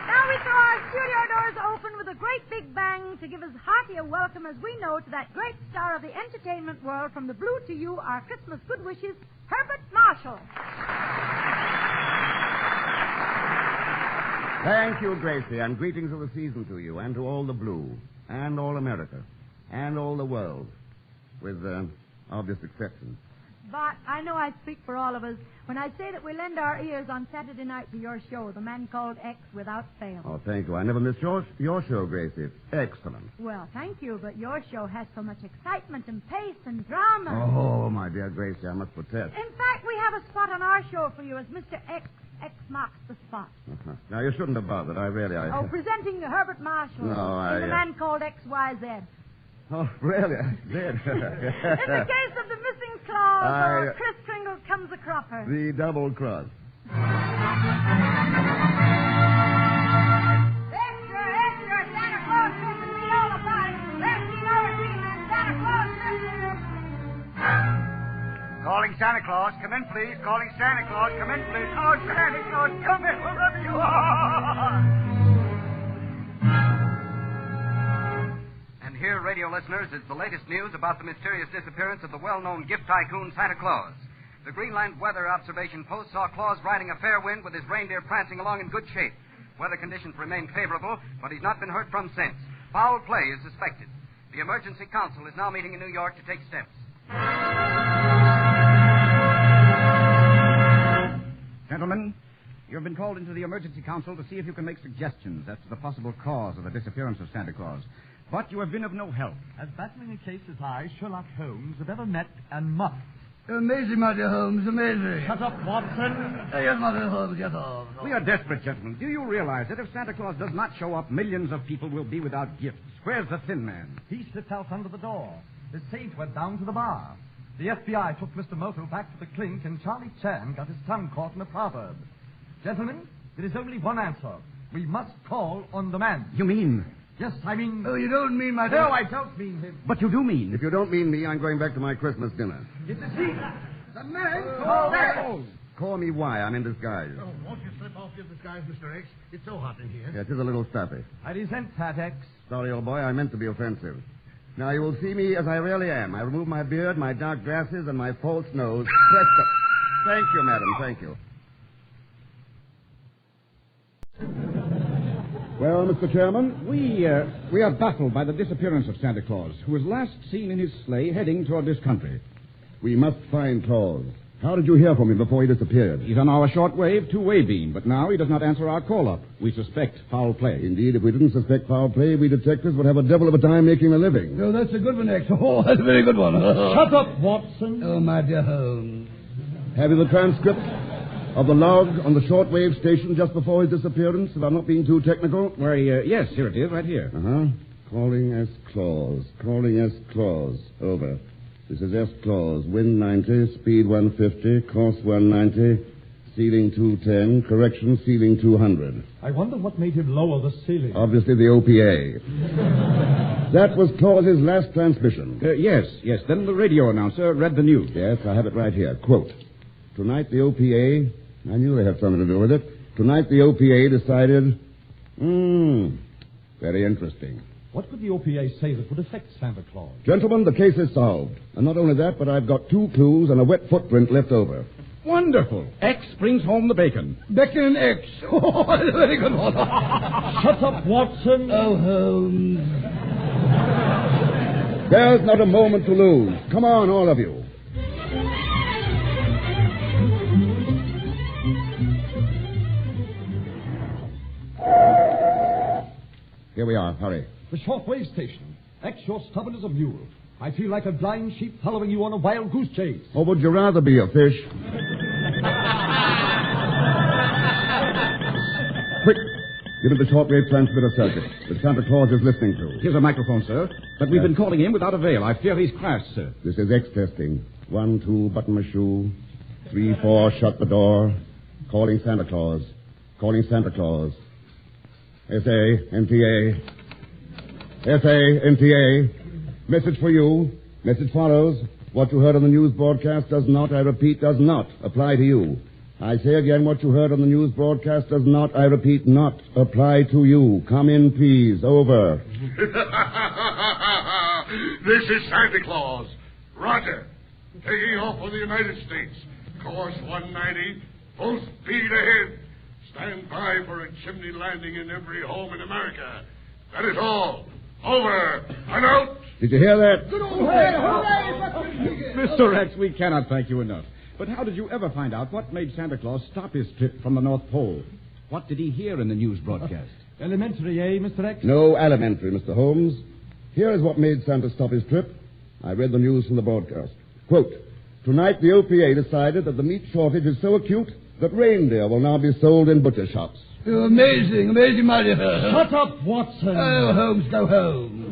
Now we throw our studio doors open with a great big bang to give as hearty a welcome as we know to that great star of the entertainment world. From the Blue to you, our Christmas good wishes, Herbert Marshall. Thank you, Gracie, and greetings of the season to you, and to all the Blue, and all America, and all the world, with obvious exceptions. But I know I speak for all of us when I say that we lend our ears on Saturday night to your show, The Man Called X, without fail. Oh, thank you. I never miss your show, Gracie. It's excellent. Well, thank you, but your show has so much excitement and pace and drama. Oh, my dear Gracie, I must protest. In fact, we have a spot on our show for you as Mr. X. X marks the spot. Uh-huh. Now, you shouldn't have bothered. Oh, presenting Herbert Marshall. No, in The Man Called XYZ. Oh, really? I did. In the case of the missing clause, or Kris Kringle comes a cropper. The double cross. Extra, Santa Claus Christmas, read all about it. Let's see no agreement, Santa Claus Christmas. Calling Santa Claus. Come in, please. Calling Santa Claus. Come in, please. Oh, Santa Claus, come in wherever you are. And here, radio listeners, is the latest news about the mysterious disappearance of the well-known gift tycoon Santa Claus. The Greenland Weather Observation Post saw Claus riding a fair wind with his reindeer prancing along in good shape. Weather conditions remain favorable, but he's not been heard from since. Foul play is suspected. The Emergency Council is now meeting in New York to take steps. Gentlemen, you have been called into the Emergency Council to see if you can make suggestions as to the possible cause of the disappearance of Santa Claus. But you have been of no help. As battling a case as I, Sherlock Holmes, have ever met and must. Amazing, my dear Holmes, amazing. Shut up, Watson. Yes, my dear Holmes, get off. We are desperate, gentlemen. Do you realize that if Santa Claus does not show up, millions of people will be without gifts? Where's the Thin Man? He slipped out under the door. The saint went down to the bar. The FBI took Mr. Moto back to the clink, and Charlie Chan got his tongue caught in a proverb. Gentlemen, there is only one answer. We must call on the man. You mean? Yes, I mean... Oh, you don't mean my... No, I don't mean him. But you do mean... If you don't mean me, I'm going back to my Christmas dinner. It's a secret. The man called... Call me why. I'm in disguise. Oh, won't you slip off your disguise, Mr. X? It's so hot in here. Yeah, it is a little stuffy. I resent that, X. Sorry, old boy. I meant to be offensive. Now, you will see me as I really am. I remove my beard, my dark glasses, and my false nose. Presto. Thank you, madam. Thank you. Well, Mr. Chairman, we are baffled by the disappearance of Santa Claus, who was last seen in his sleigh heading toward this country. We must find Claus. How did you hear from him before he disappeared? He's on our shortwave two-way beam, but now he does not answer our call-up. We suspect foul play. Indeed, if we didn't suspect foul play, we detectives would have a devil of a time making a living. Oh, that's a good one, X. Oh, that's a very good one. Shut up, Watson. Oh, my dear Holmes. Have you the transcript of the log on the shortwave station just before his disappearance, if I'm not being too technical? Why, yes, here it is, right here. Uh-huh. Calling S. Claus. Calling S. Claus. Over. This is S. Claus. Wind 90, speed 150, course 190, ceiling 210, correction, ceiling 200. I wonder what made him lower the ceiling. Obviously the OPA. That was Claus's last transmission. Yes. Then the radio announcer read the news. Yes, I have it right here. Quote, tonight the OPA... I knew they had something to do with it. Tonight the OPA decided... very interesting. What could the OPA say that would affect Santa Claus? Gentlemen, the case is solved. And not only that, but I've got 2 clues and a wet footprint left over. Wonderful. X brings home the bacon. Bacon X. Oh, very good one. Shut up, Watson. Oh, Holmes. There's not a moment to lose. Come on, all of you. Here we are. Hurry. The shortwave station. X, you're stubborn as a mule. I feel like a blind sheep following you on a wild goose chase. Or would you rather be a fish? Quick. Give me the shortwave transmitter circuit that Santa Claus is listening to. Here's a microphone, sir. But we've been calling him without avail. I fear he's crashed, sir. This is X testing. 1, 2, button my shoe. 3, 4, shut the door. Calling Santa Claus. Calling Santa Claus. S-A-N-T-A. S-A-N-T-A. Message for you. Message follows. What you heard on the news broadcast does not, I repeat, does not apply to you. I say again, what you heard on the news broadcast does not, I repeat, not apply to you. Come in, please. Over. This is Santa Claus. Roger. Taking off for the United States. Course 190. Full speed ahead. Stand by for a chimney landing in every home in America. That is all. Over and out. Did you hear that? Good old Mr. X, we cannot thank you enough. But how did you ever find out what made Santa Claus stop his trip from the North Pole? What did he hear in the news broadcast? Elementary, eh, Mr. X? No elementary, Mr. Holmes. Here is what made Santa stop his trip. I read the news from the broadcast. Quote, tonight the OPA decided that the meat shortage is so acute that reindeer will now be sold in butcher shops. Oh, amazing, amazing, my dear. Shut up, Watson. Oh, Holmes, go home.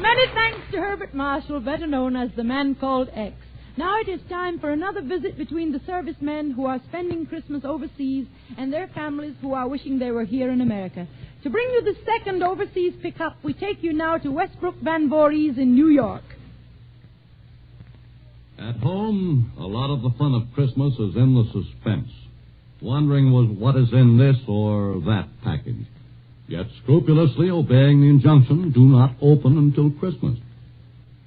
Many thanks to Herbert Marshall, better known as the man called X. Now it is time for another visit between the servicemen who are spending Christmas overseas and their families who are wishing they were here in America. To bring you the second overseas pickup, we take you now to Westbrook Van Voorhees in New York. At home, a lot of the fun of Christmas is in the suspense. Wondering what is in this or that package. Yet scrupulously obeying the injunction, do not open until Christmas.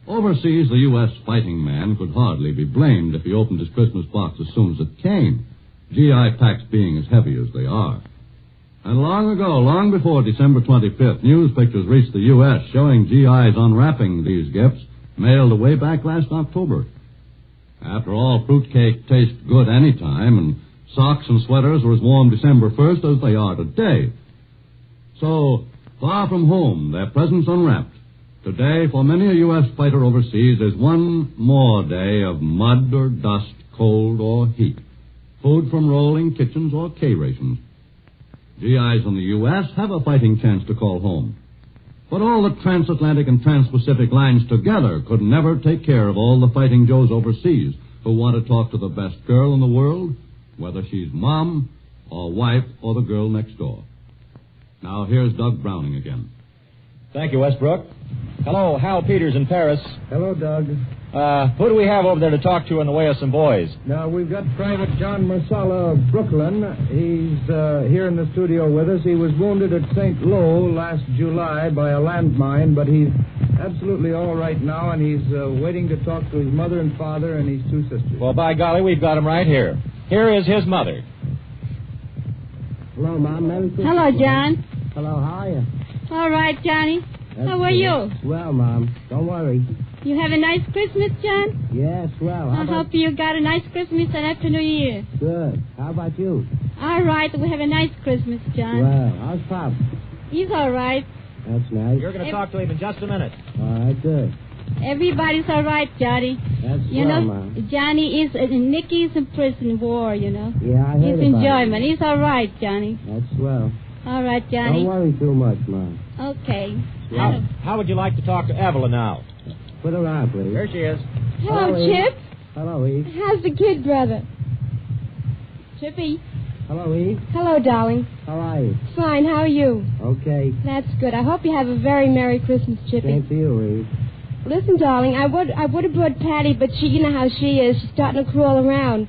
Overseas, the U.S. fighting man could hardly be blamed if he opened his Christmas box as soon as it came, GI packs being as heavy as they are. And long ago, long before December 25th, news pictures reached the U.S. showing GIs unwrapping these gifts mailed away back last October. After all, fruitcake tastes good any time, and socks and sweaters are as warm December 1st as they are today. So, far from home, their presents unwrapped. Today, for many a U.S. fighter overseas, is one more day of mud or dust, cold or heat. Food from rolling kitchens or K-rations. GIs in the U.S. have a fighting chance to call home. But all the transatlantic and trans-Pacific lines together could never take care of all the fighting Joes overseas who want to talk to the best girl in the world, whether she's mom or wife or the girl next door. Now, here's Doug Browning again. Thank you, Westbrook. Hello, Hal Peters in Paris. Hello, Doug. Who do we have over there to talk to in the way of some boys? Now, we've got Private John Marsala of Brooklyn. He's here in the studio with us. He was wounded at St. Lo last July by a landmine, but he's absolutely all right now, and he's waiting to talk to his mother and father and his two sisters. Well, by golly, we've got him right here. Here is his mother. Hello, Mom. Merry Christmas. Hello, John. Hello, how are you? All right, Johnny. How are you? Well, Mom. Don't worry. You have a nice Christmas, John? Yes, well. I hope you got a nice Christmas and Happy New Year. Good. How about you? All right, we have a nice Christmas, John. Well, how's Pop? He's all right. That's nice. You're going to talk to him in just a minute. All right, good. Everybody's all right, Johnny. That's you well, know, Mom. Johnny is Nicky's in prison war, you know. Yeah, I heard He's about enjoyment. He's all right, Johnny. That's swell. All right, Johnny. Don't worry too much, Mom. Okay. How would you like to talk to Evelyn now? Put her on, please. Here she is. Hello, Eve. Chip. Hello, Eve. How's the kid, brother? Chippy. Hello, Eve. Hello, darling. How are you? Fine. How are you? Okay. That's good. I hope you have a very Merry Christmas, Chippy. Same to you, Eve. Listen, darling, I would have brought Patty, but you know how she is. She's starting to crawl around.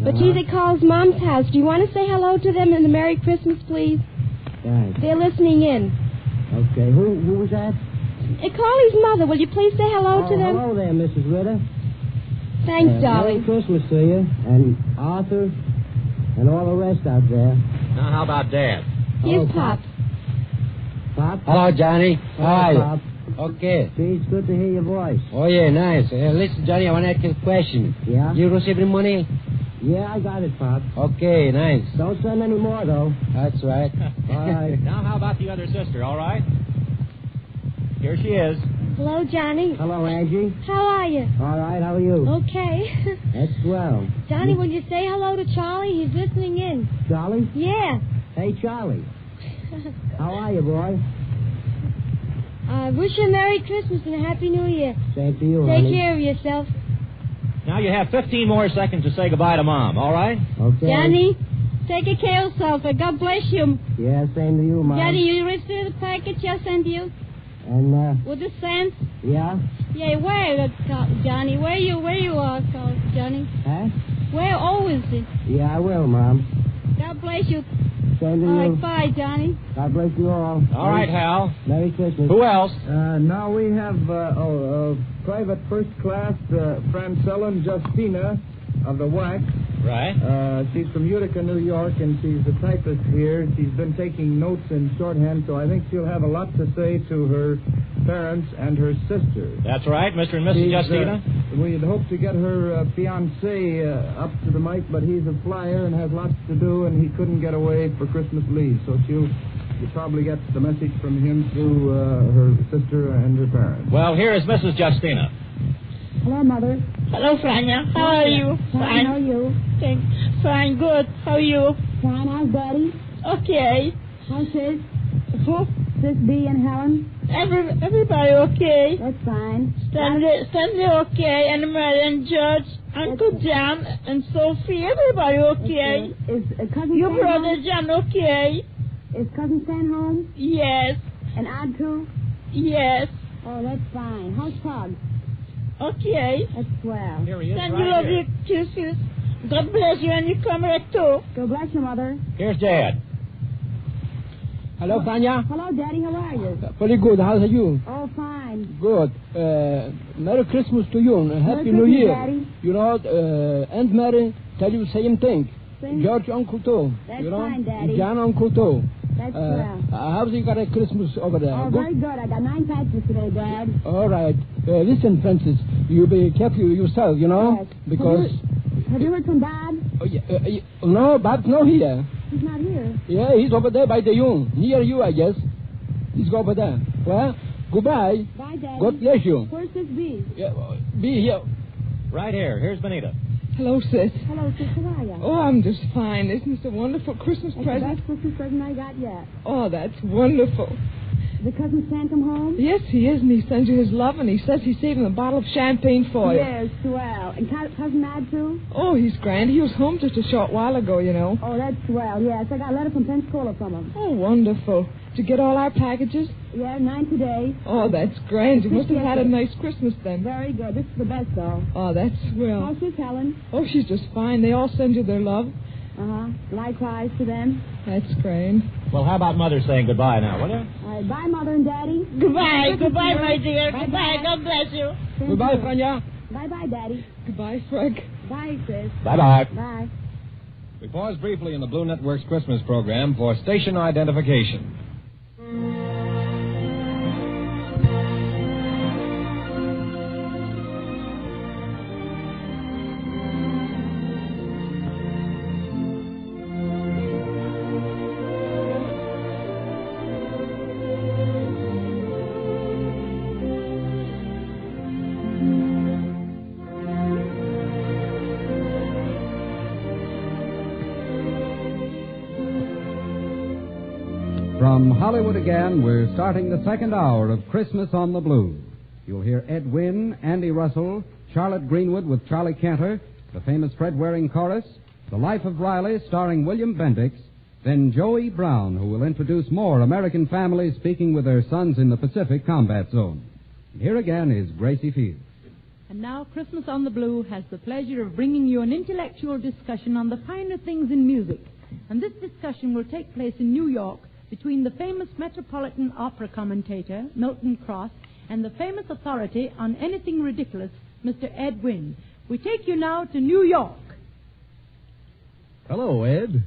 But Uh-huh. she's at Carl's mom's house. Do you want to say hello to them and a Merry Christmas, please? Thanks. They're listening in. Okay. Who was that? Carly's mother. Will you please say hello to them? Hello there, Mrs. Ritter. Thanks, darling. Merry Christmas to you, and Arthur, and all the rest out there. Now, how about Dad? Here's Hello, Pop. Pop? Hello, Johnny. How are you? Pop. Okay. Gee, it's good to hear your voice. Oh, yeah, nice. Listen, Johnny, I want to ask you a question. Yeah? You receive any money? Yeah, I got it, Pop. Okay, nice. Don't send any more, though. That's right. All right. Now, how about the other sister, all right? Here she is. Hello, Johnny. Hello, Angie. How are you? All right, how are you? Okay. That's swell. Johnny, will you say hello to Charlie? He's listening in. Charlie? Yeah. Hey, Charlie. How are you, boy? Wish you a Merry Christmas and a Happy New Year. Same to you, Take honey. care of yourself. Now you have 15 more seconds to say goodbye to Mom, all right? Okay. Johnny, take care of yourself. God bless you. Yeah, same to you, Mom. Johnny, you received the package I sent you? And, With the cents? Yeah? Yeah, where, Johnny? Where you are, Johnny? Huh? Where always it? Yeah, I will, Mom. God bless you. Same to All you. right, bye, Johnny. God bless you all. All right, Hal. Merry Christmas. Who else? Now we have Private First Class Francella Justina of the WAC. Right. She's from Utica, New York, and she's a typist here. She's been taking notes in shorthand, so I think she'll have a lot to say to her parents and her sister. That's right, Mr. and Mrs. Justina. We'd hoped to get her fiancé up to the mic, but he's a flyer and has lots to do, and he couldn't get away for Christmas leave. So you'll probably get the message from him through her sister and her parents. Well, here is Mrs. Justina. Hello, Mother. Hello, Franya. How are you? Fine. How are you? Thanks. Fine, good. How are you? Fine. How's Daddy? Okay. How's Sis? Who? Sis B and Helen? Everybody okay. That's fine. Stanley okay, and Mary and George, Uncle John and Sophie, everybody okay. Is Cousin Your Stan brother home? John okay. Is Cousin Stan home? Yes. And Aunt too? Yes. Oh, that's fine. How's Pug? Okay. That's swell. Here he is, Send right you love here. your kisses. God bless you and your comrade too. God bless you, Mother. Here's Dad. Hello, Fanya. Hello, Daddy. How are you? Pretty good. How are you? Oh, fine. Good. Merry Christmas to you and Happy New Christmas, Year. Daddy. You know, Aunt Mary tell you the same thing. Same. George Uncle too. That's you know? fine, Daddy. John Uncle too. That's swell. How's you got a Christmas over there? Oh, very good. I got 9 packages today, Dad. All right. Listen, Francis, you be careful yourself, you know? Yes. Because... Have you heard from Bob? No, Bob's not here. He's not here. Yeah, he's over there by the Yun. Near you, I guess. He's over there. Well, goodbye. Bye, Daddy. God bless you. Where's this B? Yeah, be here. Right here. Here's Benita. Hello, Sis. Hello, Sis. How are you? Oh, I'm just fine. Isn't this a wonderful Christmas That's present? the best Christmas present I got yet. Oh, that's wonderful. Did Cousin Stan come home? Yes, he is, and he sends you his love, and he says he's saving a bottle of champagne for you. Yes, swell. And Cousin Mad, too? Oh, he's grand. He was home just a short while ago, you know. Oh, that's swell, yes. I got a letter from Pensacola from him. Oh, wonderful. Did you get all our packages? Yeah, 9 today. Oh, that's grand. You must have had a nice Christmas then. Very good. This is the best, though. Oh, that's swell. How's this, Helen? Oh, she's just fine. They all send you their love. Uh-huh. Likewise to them. That's grand. Well, how about Mother saying goodbye now, will you? All right, bye, Mother and Daddy. Goodbye. Goodbye, my dear. Bye-bye. Goodbye. God bless you. Goodbye, Franya. Bye-bye, Daddy. Goodbye, Frank. Bye, Chris. Bye-bye. Bye. We pause briefly in the Blue Network's Christmas program for station identification. From Hollywood again, we're starting the second hour of Christmas on the Blues. You'll hear Ed Wynn, Andy Russell, Charlotte Greenwood with Charlie Cantor, the famous Fred Waring chorus, The Life of Riley starring William Bendix, then Joey Brown, who will introduce more American families speaking with their sons in the Pacific Combat Zone. And here again is Gracie Fields. And now Christmas on the Blue has the pleasure of bringing you an intellectual discussion on the finer things in music. And this discussion will take place in New York between the famous Metropolitan Opera commentator, Milton Cross, and the famous authority on anything ridiculous, Mr. Ed Wynn. We take you now to New York. Hello, Ed.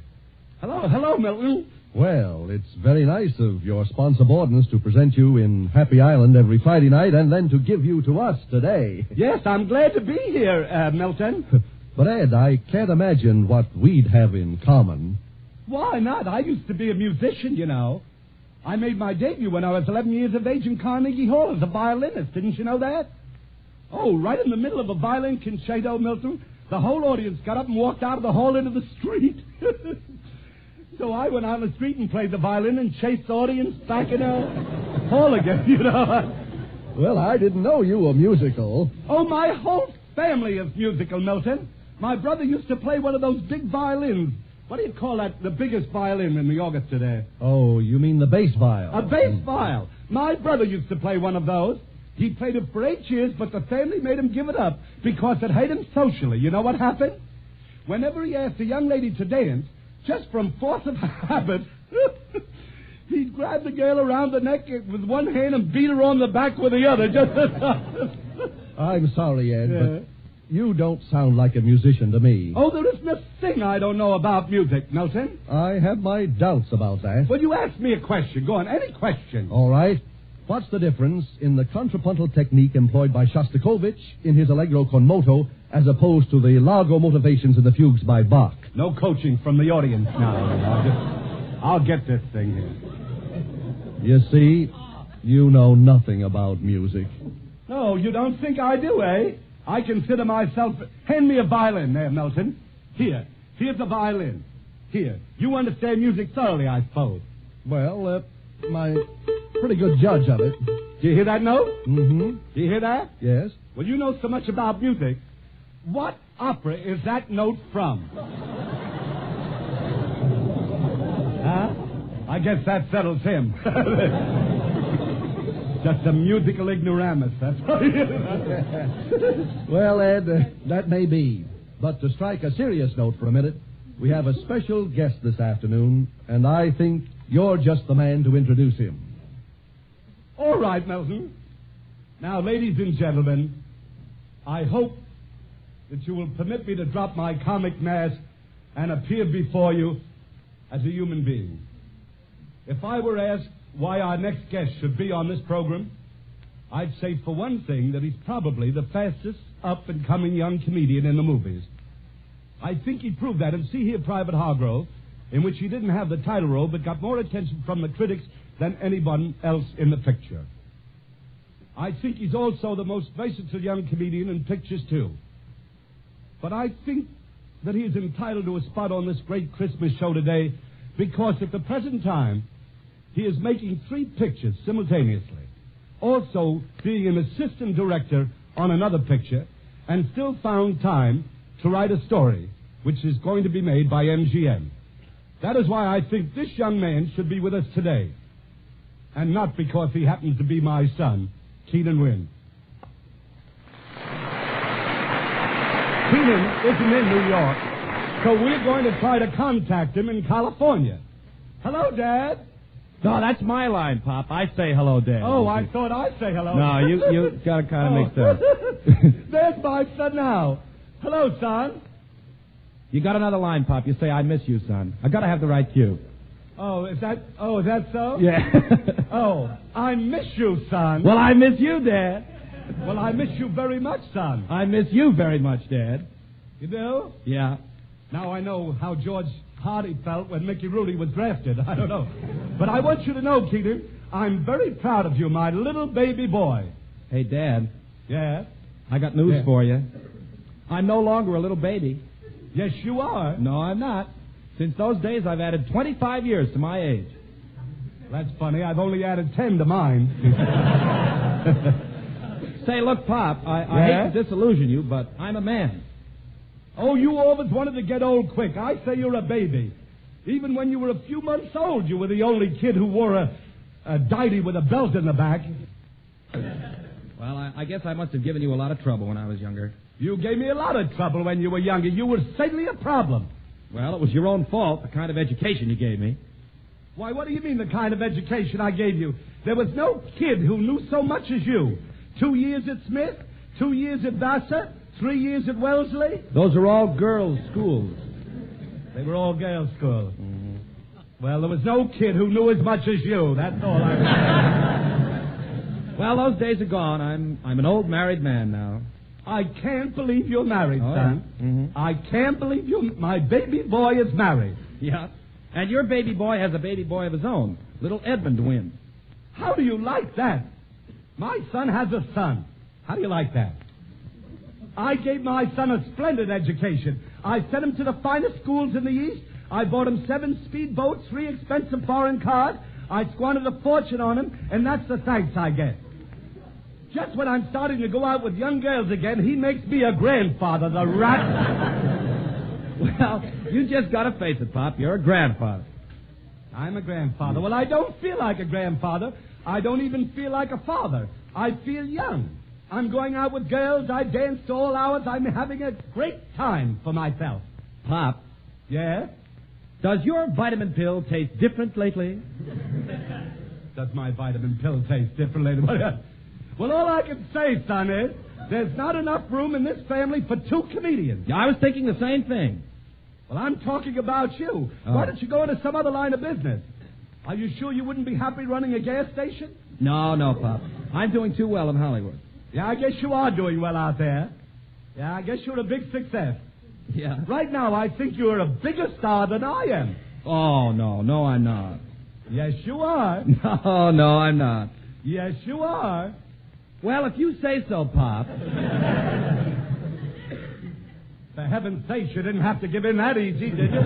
Hello, Milton. Well, it's very nice of your sponsor Borden's to present you in Happy Island every Friday night and then to give you to us today. Yes, I'm glad to be here, Milton. But, Ed, I can't imagine what we'd have in common. Why not? I used to be a musician, you know. I made my debut when I was 11 years of age in Carnegie Hall as a violinist. Didn't you know that? Oh, right in the middle of a violin concerto, Milton, the whole audience got up and walked out of the hall into the street. So I went out on the street and played the violin and chased the audience back in the hall again, you know. Well, I didn't know you were musical. Oh, my whole family is musical, Milton. My brother used to play one of those big violins. What do you call that, the biggest violin in the orchestra there? Oh, you mean the bass viol. A bass viol. My brother used to play one of those. He played it for 8 years, but the family made him give it up because it hurt him socially. You know what happened? Whenever he asked a young lady to dance, just from force of habit, he'd grab the girl around the neck with one hand and beat her on the back with the other. I'm sorry, Ed, but you don't sound like a musician to me. Oh, there isn't a thing I don't know about music, Milton. I have my doubts about that. Well, you ask me a question. Go on, any question. All right. What's the difference in the contrapuntal technique employed by Shostakovich in his Allegro con moto as opposed to the Largo motivations in the fugues by Bach? No coaching from the audience now. I'll get this thing here. You see, you know nothing about music. No, you don't think I do, eh? I consider myself... Hand me a violin there, Milton. Here's a violin. Here. You understand music thoroughly, I suppose. Well, my pretty good judge of it. Do you hear that note? Mm-hmm. Do you hear that? Yes. Well, you know so much about music. What opera is that note from? Huh? I guess that settles him. Just a musical ignoramus, that's right. Well, Ed, that may be. But to strike a serious note for a minute, we have a special guest this afternoon, and I think you're just the man to introduce him. All right, Milton. Now, ladies and gentlemen, I hope that you will permit me to drop my comic mask and appear before you as a human being. If I were asked why our next guest should be on this program, I'd say, for one thing, that he's probably the fastest up-and-coming young comedian in the movies. I think he proved that in See Here, Private Hargrove, in which he didn't have the title role but got more attention from the critics than anyone else in the picture. I think he's also the most versatile young comedian in pictures, too. But I think that he is entitled to a spot on this great Christmas show today because at the present time, he is making 3 pictures simultaneously, also being an assistant director on another picture, and still found time to write a story which is going to be made by MGM. That is why I think this young man should be with us today, and not because he happens to be my son, Keenan Wynn. Keenan isn't in New York, so we're going to try to contact him in California. Hello, Dad. No, that's my line, Pop. I say hello, Dad. Oh, I thought I'd say hello. No, you got it kind of mixed up. There's my son now. Hello, son. You got another line, Pop. You say, I miss you, son. I got to have the right cue. Oh, is that so? Yeah. Oh, I miss you, son. Well, I miss you, Dad. Well, I miss you very much, son. I miss you very much, Dad. You do? Yeah. Now I know how George Hardy felt when Mickey Rooney was drafted. I don't know. But I want you to know, Keaton, I'm very proud of you, my little baby boy. Hey, Dad. Yeah? I got news for you. I'm no longer a little baby. Yes, you are. No, I'm not. Since those days, I've added 25 years to my age. That's funny. I've only added 10 to mine. Say, look, Pop, I hate to disillusion you, but I'm a man. Oh, you always wanted to get old quick. I say you're a baby. Even when you were a few months old, you were the only kid who wore a dighty with a belt in the back. Well, I guess I must have given you a lot of trouble when I was younger. You gave me a lot of trouble when you were younger. You were certainly a problem. Well, it was your own fault, the kind of education you gave me. Why, what do you mean the kind of education I gave you? There was no kid who knew so much as you. 2 years at Smith, 2 years at Vassar, 3 years at Wellesley. Those are all girls' schools. They were all girls' schools. Mm-hmm. Well, there was no kid who knew as much as you. That's all I Well, those days are gone. I'm an old married man now. I can't believe you're married, son. Yeah. Mm-hmm. I can't believe my baby boy is married. Yeah. And your baby boy has a baby boy of his own, little Edmund Wynn. How do you like that? My son has a son. How do you like that? I gave my son a splendid education. I sent him to the finest schools in the East. I bought him 7 speedboats, 3 expensive foreign cars. I squandered a fortune on him, and that's the thanks I get. Just when I'm starting to go out with young girls again, he makes me a grandfather, the rat. Well, you just got to face it, Pop. You're a grandfather. I'm a grandfather. Well, I don't feel like a grandfather. I don't even feel like a father. I feel young. I'm going out with girls. I dance to all hours. I'm having a great time for myself. Pop. Yeah? Does your vitamin pill taste different lately? Does my vitamin pill taste different lately? Well, all I can say, son, is there's not enough room in this family for 2 comedians. Yeah, I was thinking the same thing. Well, I'm talking about you. Oh. Why don't you go into some other line of business? Are you sure you wouldn't be happy running a gas station? No, Pop. I'm doing too well in Hollywood. Yeah, I guess you are doing well out there. Yeah, I guess you're a big success. Yeah. Right now, I think you're a bigger star than I am. Oh, no, I'm not. Yes, you are. No, I'm not. Yes, you are. Well, if you say so, Pop. For heaven's sake, you didn't have to give in that easy, did you?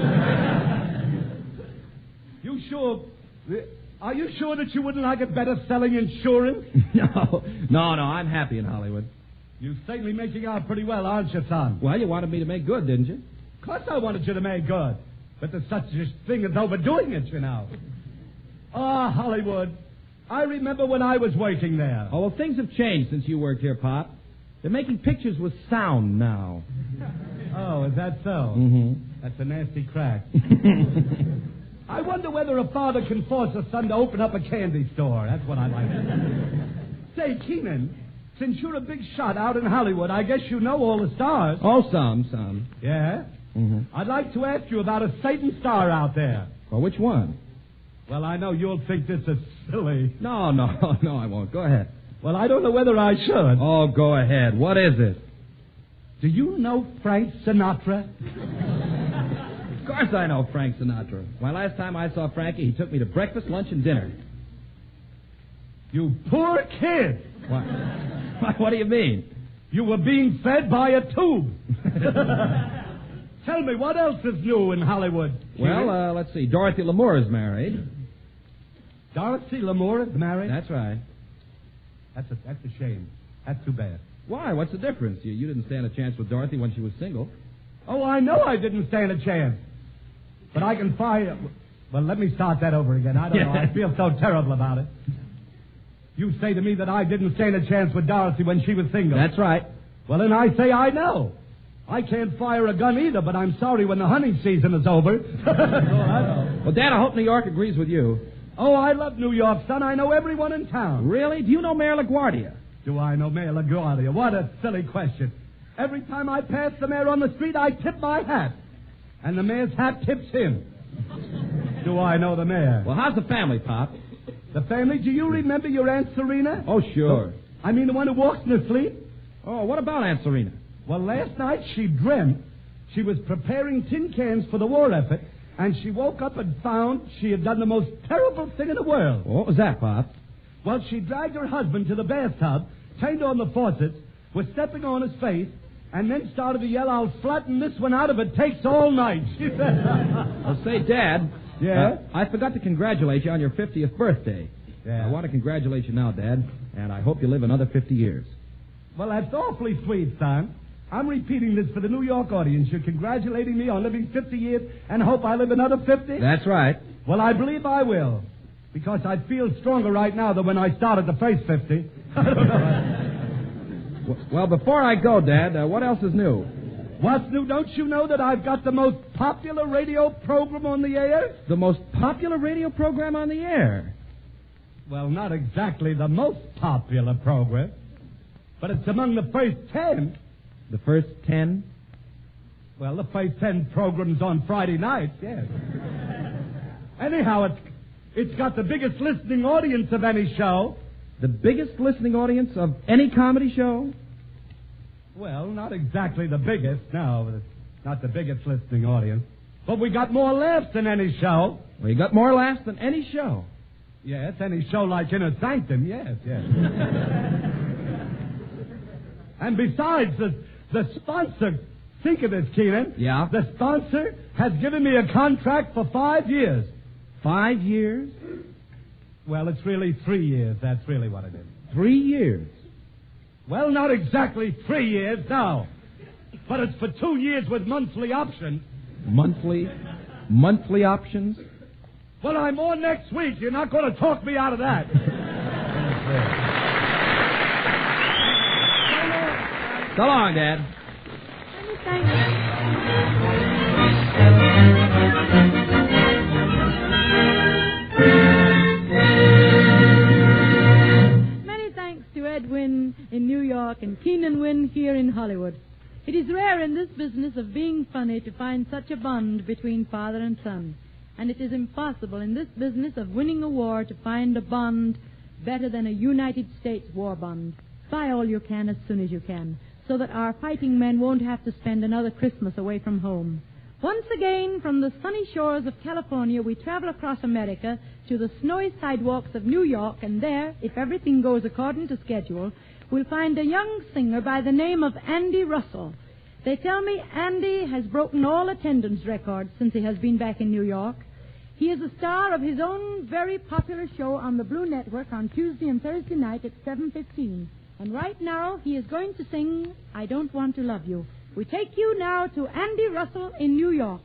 You sure... Are you sure that you wouldn't like it better selling insurance? No, I'm happy in Hollywood. You're certainly making out pretty well, aren't you, son? Well, you wanted me to make good, didn't you? Of course I wanted you to make good. But there's such a thing as overdoing it, you know. Ah, Hollywood. I remember when I was working there. Oh, well, things have changed since you worked here, Pop. They're making pictures with sound now. Oh, is that so? Mm-hmm. That's a nasty crack. I wonder whether a father can force a son to open up a candy store. That's what I like. Say, Keenan, since you're a big shot out in Hollywood, I guess you know all the stars. Oh, some. Yeah? Mm-hmm. I'd like to ask you about a certain star out there. Well, which one? Well, I know you'll think this is silly. No, I won't. Go ahead. Well, I don't know whether I should. Oh, go ahead. What is it? Do you know Frank Sinatra? Of course I know Frank Sinatra. Why, last time I saw Frankie, he took me to breakfast, lunch, and dinner. You poor kid. What do you mean? You were being fed by a tube. Tell me, what else is new in Hollywood? Well, let's see. Dorothy Lamour is married. Dorothy Lamour is married? That's right. That's a shame. That's too bad. Why? What's the difference? You didn't stand a chance with Dorothy when she was single. Oh, I know I didn't stand a chance. But I can fire... Well, let me start that over again. I don't know. I feel so terrible about it. You say to me that I didn't stand a chance with Dorothy when she was single. That's right. Well, then I say I know. I can't fire a gun either, but I'm sorry when the hunting season is over. Well, Dad, I hope New York agrees with you. Oh, I love New York, son. I know everyone in town. Really? Do you know Mayor LaGuardia? Do I know Mayor LaGuardia? What a silly question. Every time I pass the mayor on the street, I tip my hat. And the mayor's hat tips him. Do I know the mayor? Well, how's the family, Pop? The family? Do you remember your Aunt Serena? Oh, sure. I mean the one who walks in her sleep? Oh, what about Aunt Serena? Well, last night she dreamt she was preparing tin cans for the war effort, and she woke up and found she had done the most terrible thing in the world. Well, what was that, Pop? Well, she dragged her husband to the bathtub, turned on the faucets, was stepping on his face, and then started to yell, "I'll flatten this one out if it takes all night," she said. Well, say, Dad. Yeah? I forgot to congratulate you on your 50th birthday. Yeah. I want to congratulate you now, Dad, and I hope you live another 50 years. Well, that's awfully sweet, son. I'm repeating this for the New York audience. You're congratulating me on living 50 years and hope I live another 50? That's right. Well, I believe I will, because I feel stronger right now than when I started the first 50. Well, before I go, Dad, what else is new? What's new? Don't you know that I've got the most popular radio program on the air? The most popular radio program on the air? Well, not exactly the most popular program, but it's among the first 10. The first 10? Well, the first 10 programs on Friday nights, yes. Anyhow, it's got the biggest listening audience of any show. The biggest listening audience of any comedy show? Well, not exactly the biggest, no. It's not the biggest listening audience. But we got more laughs than any show. Well, you got more laughs than any show. Yes, any show like Inner Sanctum, yes. And besides, the sponsor, think of this, Keenan. Yeah? The sponsor has given me a contract for 5 years. 5 years? Well, it's really 3 years. That's really what it is. 3 years? Well, not exactly 3 years, no. But it's for 2 years with monthly options. Monthly options? Well, I'm on next week. You're not going to talk me out of that. So long, Dad. Many thanks to Ed Wynn in New York and Keenan Wynn here in Hollywood. It is rare in this business of being funny to find such a bond between father and son. And it is impossible in this business of winning a war to find a bond better than a United States war bond. Buy all you can as soon as you can, so that our fighting men won't have to spend another Christmas away from home. Once again, from the sunny shores of California, we travel across America to the snowy sidewalks of New York, and there, if everything goes according to schedule, we'll find a young singer by the name of Andy Russell. They tell me Andy has broken all attendance records since he has been back in New York. He is a star of his own very popular show on the Blue Network on Tuesday and Thursday night at 7:15. And right now, he is going to sing I Don't Want to Love You. We take you now to Andy Russell in New York.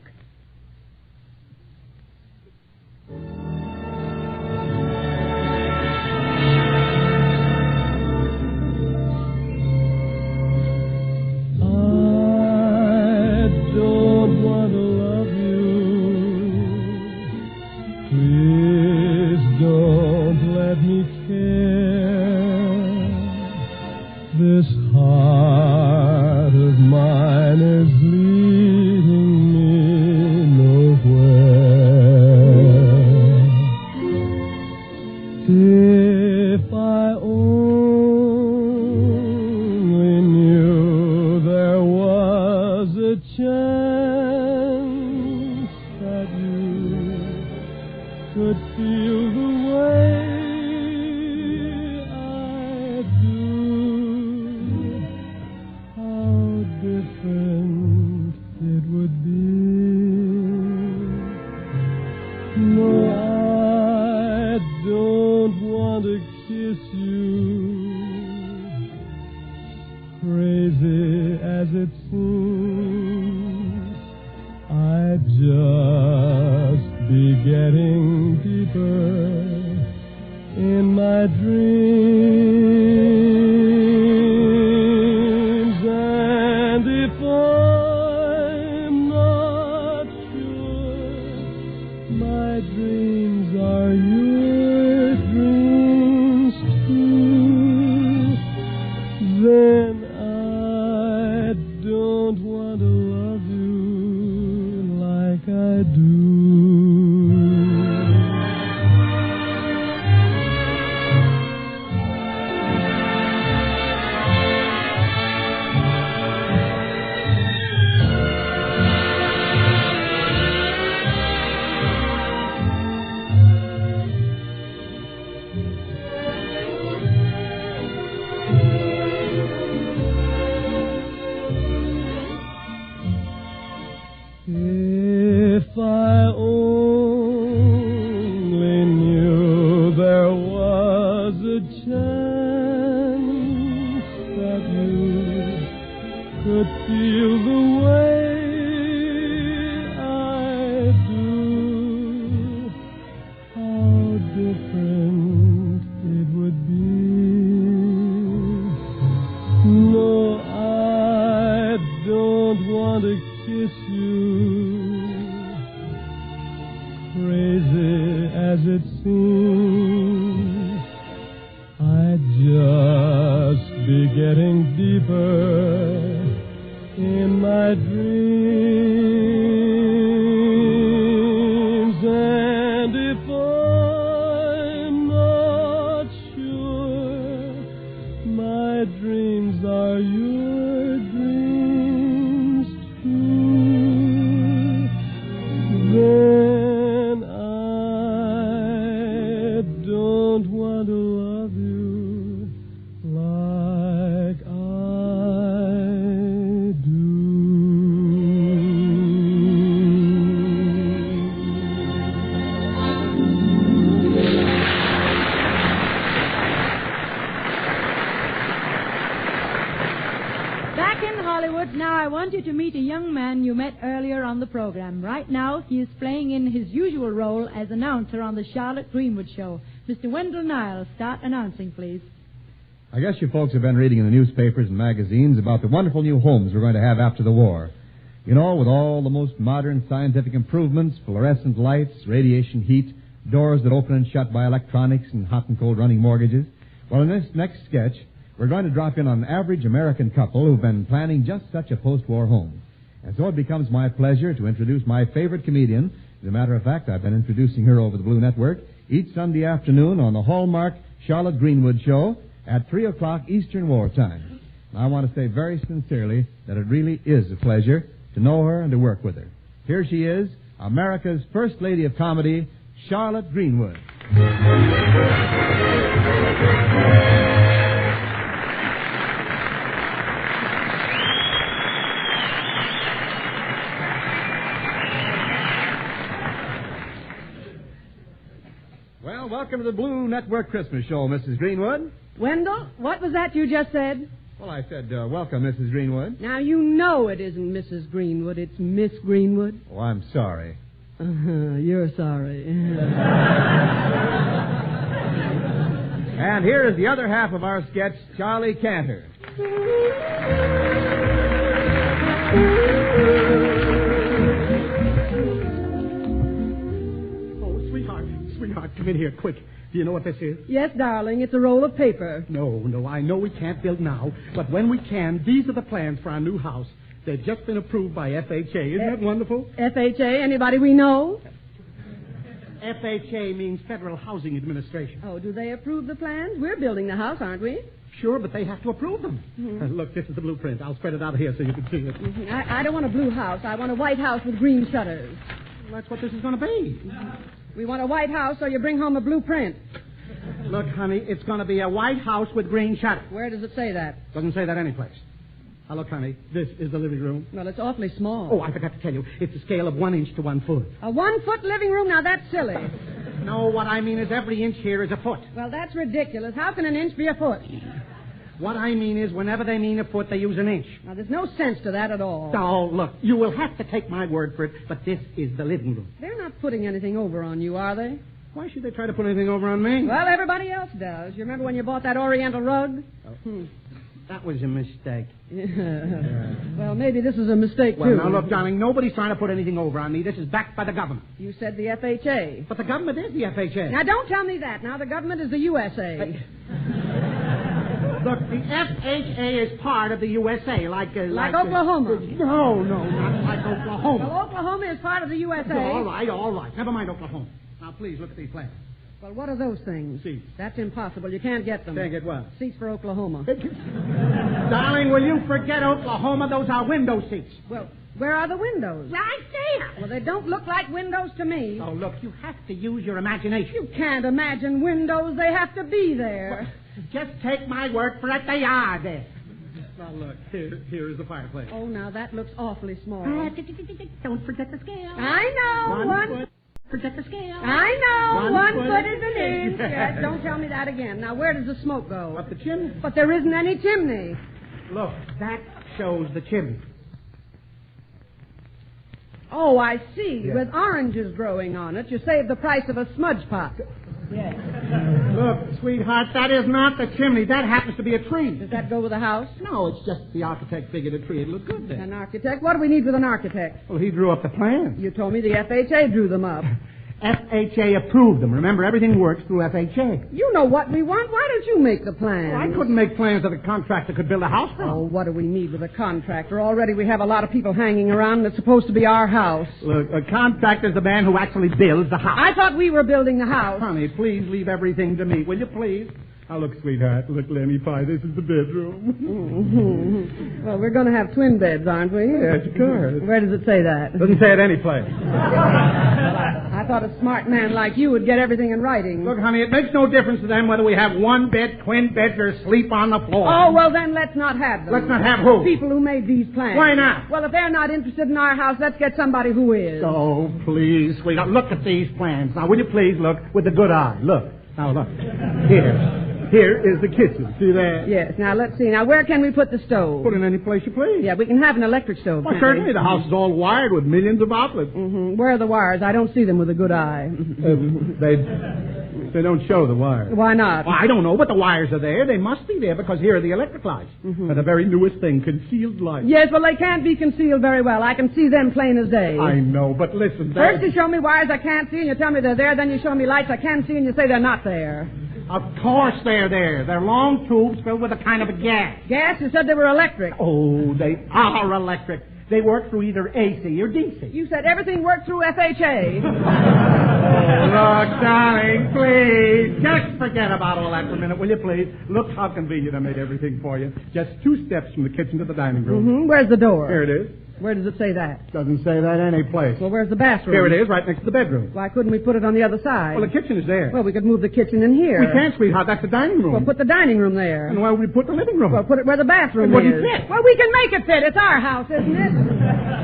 dreams, and Greenwood, now I want you to meet a young man you met earlier on the program. Right now, he is playing in his usual role as announcer on the Charlotte Greenwood Show. Mr. Wendell Niles, start announcing, please. I guess you folks have been reading in the newspapers and magazines about the wonderful new homes we're going to have after the war. You know, with all the most modern scientific improvements, fluorescent lights, radiation heat, doors that open and shut by electronics, and hot and cold running mortgages. Well, in this next sketch, we're going to drop in on an average American couple who've been planning just such a post-war home. And so it becomes my pleasure to introduce my favorite comedian. As a matter of fact, I've been introducing her over the Blue Network each Sunday afternoon on the Hallmark Charlotte Greenwood Show at 3 o'clock Eastern War Time. I want to say very sincerely that it really is a pleasure to know her and to work with her. Here she is, America's First Lady of Comedy, Charlotte Greenwood. Well, welcome to the Blue Network Christmas Show, Mrs. Greenwood. Wendell, what was that you just said? Well, I said, welcome, Mrs. Greenwood. Now, you know it isn't Mrs. Greenwood, it's Miss Greenwood. Oh, I'm sorry. You're sorry. And here is the other half of our sketch, Charlie Cantor. Oh, sweetheart, come in here, quick. Do you know what this is? Yes, darling, it's a roll of paper. No, I know we can't build now, but when we can, these are the plans for our new house. They've just been approved by FHA. Isn't that wonderful? FHA, anybody we know? FHA means Federal Housing Administration. Oh, do they approve the plans? We're building the house, aren't we? Sure, but they have to approve them. Mm-hmm. Look, this is the blueprint. I'll spread it out here so you can see it. Mm-hmm. I don't want a blue house. I want a white house with green shutters. Well, that's what this is going to be. We want a white house, so you bring home a blueprint. Look, honey, it's going to be a white house with green shutters. Where does it say that? Doesn't say that anyplace. Now, look, honey, this is the living room. Well, it's awfully small. Oh, I forgot to tell you. It's a scale of 1 inch to 1 foot. A 1 foot living room? Now, that's silly. No, what I mean is every inch here is a foot. Well, that's ridiculous. How can an inch be a foot? What I mean is whenever they mean a foot, they use an inch. Now, there's no sense to that at all. Oh, look, you will have to take my word for it, but this is the living room. They're not putting anything over on you, are they? Why should they try to put anything over on me? Well, everybody else does. You remember when you bought that Oriental rug? That was a mistake. Yeah. Well, maybe this is a mistake, Well, too. now, look, darling, nobody's trying to put anything over on me. This is backed by the government. You said the FHA. But the government is the FHA. Now, don't tell me that. Now, the government is the USA. Look, the FHA is part of the USA, like Oklahoma. No, not like Oklahoma. Well, Oklahoma is part of the USA. All right. Never mind Oklahoma. Now, please, look at these plans. Well, what are those things? Seats. That's impossible. You can't get them. Can't get what? Seats for Oklahoma. Darling, will you forget Oklahoma? Those are window seats. Well, where are the windows? Right there. Well, they don't look like windows to me. Oh, look, you have to use your imagination. You can't imagine windows. They have to be there. Well, just take my word for it. They are there. Now, look, here is the fireplace. Oh, now, that looks awfully small. Don't forget the scale. I know. One foot. Forget the scale. I know. One foot is an inch. Yes. Yes, don't tell me that again. Now, where does the smoke go? Up the chimney. But there isn't any chimney. Look, that shows the chimney. Oh, I see. Yes. With oranges growing on it, you save the price of a smudge pot. Yes. Look, sweetheart, that is not the chimney. That happens to be a tree. Does that go with the house? No, it's just the architect figured a tree would look good there. An architect? What do we need with an architect? Well, he drew up the plans. You told me the FHA drew them up. FHA approved them. Remember, everything works through FHA. You know what we want. Why don't you make the plans? Well, I couldn't make plans that a contractor could build a house from. Oh, what do we need with a contractor? Already we have a lot of people hanging around, and it's supposed to be our house. Look, a contractor's the man who actually builds the house. I thought we were building the house. Honey, please leave everything to me, will you, please? Now, look, sweetheart, look, Lenny Pie, this is the bedroom. Mm-hmm. Well, we're going to have twin beds, aren't we? Yes, of course. Where does it say that? Doesn't say it any place. I thought a smart man like you would get everything in writing. Look, honey, it makes no difference to them whether we have one bed, twin beds, or sleep on the floor. Oh, well, then let's not have them. Let's not have who? People who made these plans. Why not? Well, if they're not interested in our house, let's get somebody who is. Oh, please, sweetheart, look at these plans. Now, will you please look with a good eye? Look. Now, look. Here. here is the kitchen. See that? Yes. Now, let's see. Now, where can we put the stove? Put it in any place you please. Yeah, we can have an electric stove. Well, certainly. The house is all wired with millions of outlets. Mm-hmm. Where are the wires? I don't see them with a good eye. They don't show the wires. Why not? Well, I don't know, but the wires are there. They must be there because here are the electric lights. Mm-hmm. And the very newest thing, concealed lights. Yes, well, they can't be concealed very well. I can see them plain as day. I know, but listen. First you show me wires I can't see, and you tell me they're there. Then you show me lights I can see, and you say they're not there. Of course they're there. They're long tubes filled with a kind of a gas. Gas? You said they were electric. Oh, they are electric. They work through either AC or DC. You said everything worked through FHA. Look, darling, please. Just forget about all that for a minute, will you, please? Look how convenient I made everything for you. Just 2 steps from the kitchen to the dining room. Mm-hmm. Where's the door? Here it is. Where does it say that? Doesn't say that any place. Well, where's the bathroom? Here it is, right next to the bedroom. Why couldn't we put it on the other side? Well, the kitchen is there. Well, we could move the kitchen in here. We can't, sweetheart. That's the dining room. Well, put the dining room there. And where would we put the living room? Well, put it where the bathroom is. It wouldn't fit. Well, we can make it fit. It's our house, isn't it?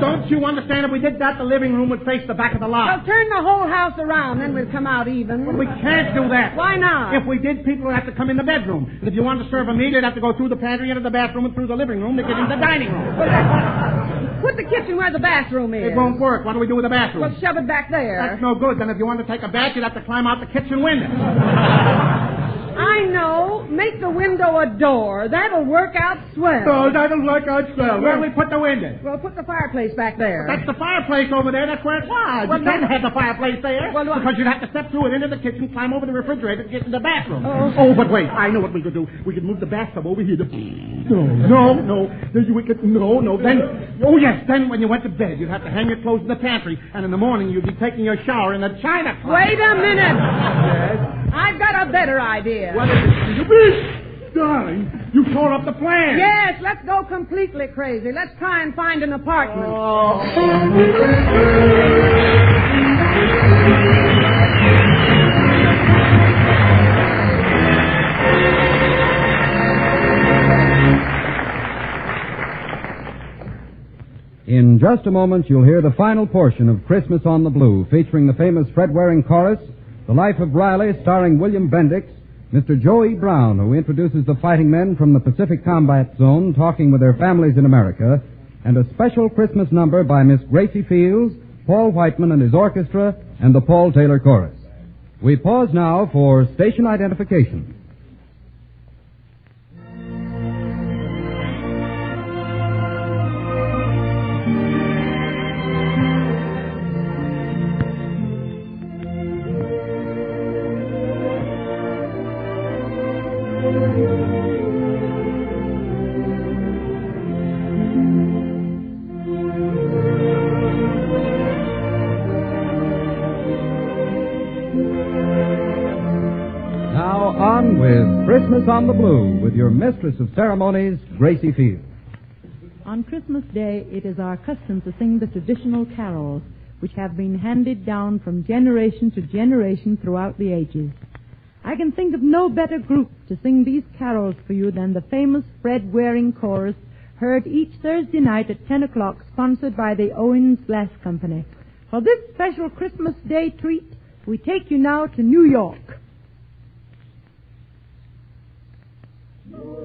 Don't you understand? If we did that, the living room would face the back of the lot. Well, turn the whole house around, then we'd come out even. Well, we can't do that. Why not? If we did, people would have to come in the bedroom. And if you wanted to serve a meal, you'd have to go through the pantry, into the bathroom, and through the living room to get into the dining room. Put the kitchen where the bathroom is. It won't work. What do we do with the bathroom? Well, shove it back there. That's no good. Then if you want to take a bath, you'd have to climb out the kitchen window. I know. Make the window a door. That'll work out swell. Oh, that'll work out swell. Where do we put the window? Well, put the fireplace back there. That's the fireplace over there. That's where it lies. Well, you can't have the fireplace there. Well, because you'd have to step through it into the kitchen, climb over the refrigerator to get into the bathroom. Oh, but wait. I know what we could do. We could move the bathtub over here. No. Then, then when you went to bed, you'd have to hang your clothes in the pantry, and in the morning you'd be taking your shower in the china closet. Wait a minute. Yes? I've got a better idea. What is it? You darling, you tore up the plan. Yes, let's go completely crazy. Let's try and find an apartment. In just a moment, you'll hear the final portion of Christmas on the Blue, featuring the famous Fred Waring chorus, The Life of Riley, starring William Bendix, Mr. Joe E. Brown, who introduces the fighting men from the Pacific Combat Zone talking with their families in America, and a special Christmas number by Miss Gracie Fields, Paul Whiteman and his orchestra, and the Paul Taylor Chorus. We pause now for station identification. Christmas on the Blue with your mistress of ceremonies, Gracie Fields. On Christmas Day, it is our custom to sing the traditional carols, which have been handed down from generation to generation throughout the ages. I can think of no better group to sing these carols for you than the famous Fred Waring Chorus, heard each Thursday night at 10 o'clock, sponsored by the Owens Glass Company. For this special Christmas Day treat, we take you now to New York. No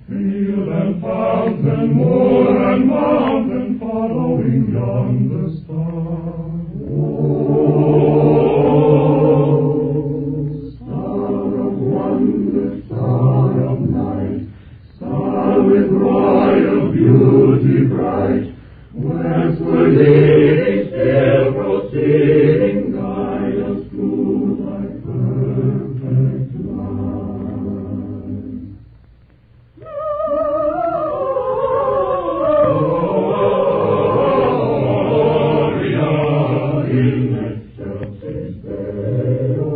Field and fountain, moor and mountain, following yonder star. Oh, star of wonder, star of night, star with royal beauty bright, westward leading, still proceeding, guide us to thy perfect light. Gloria in excelsis Deo.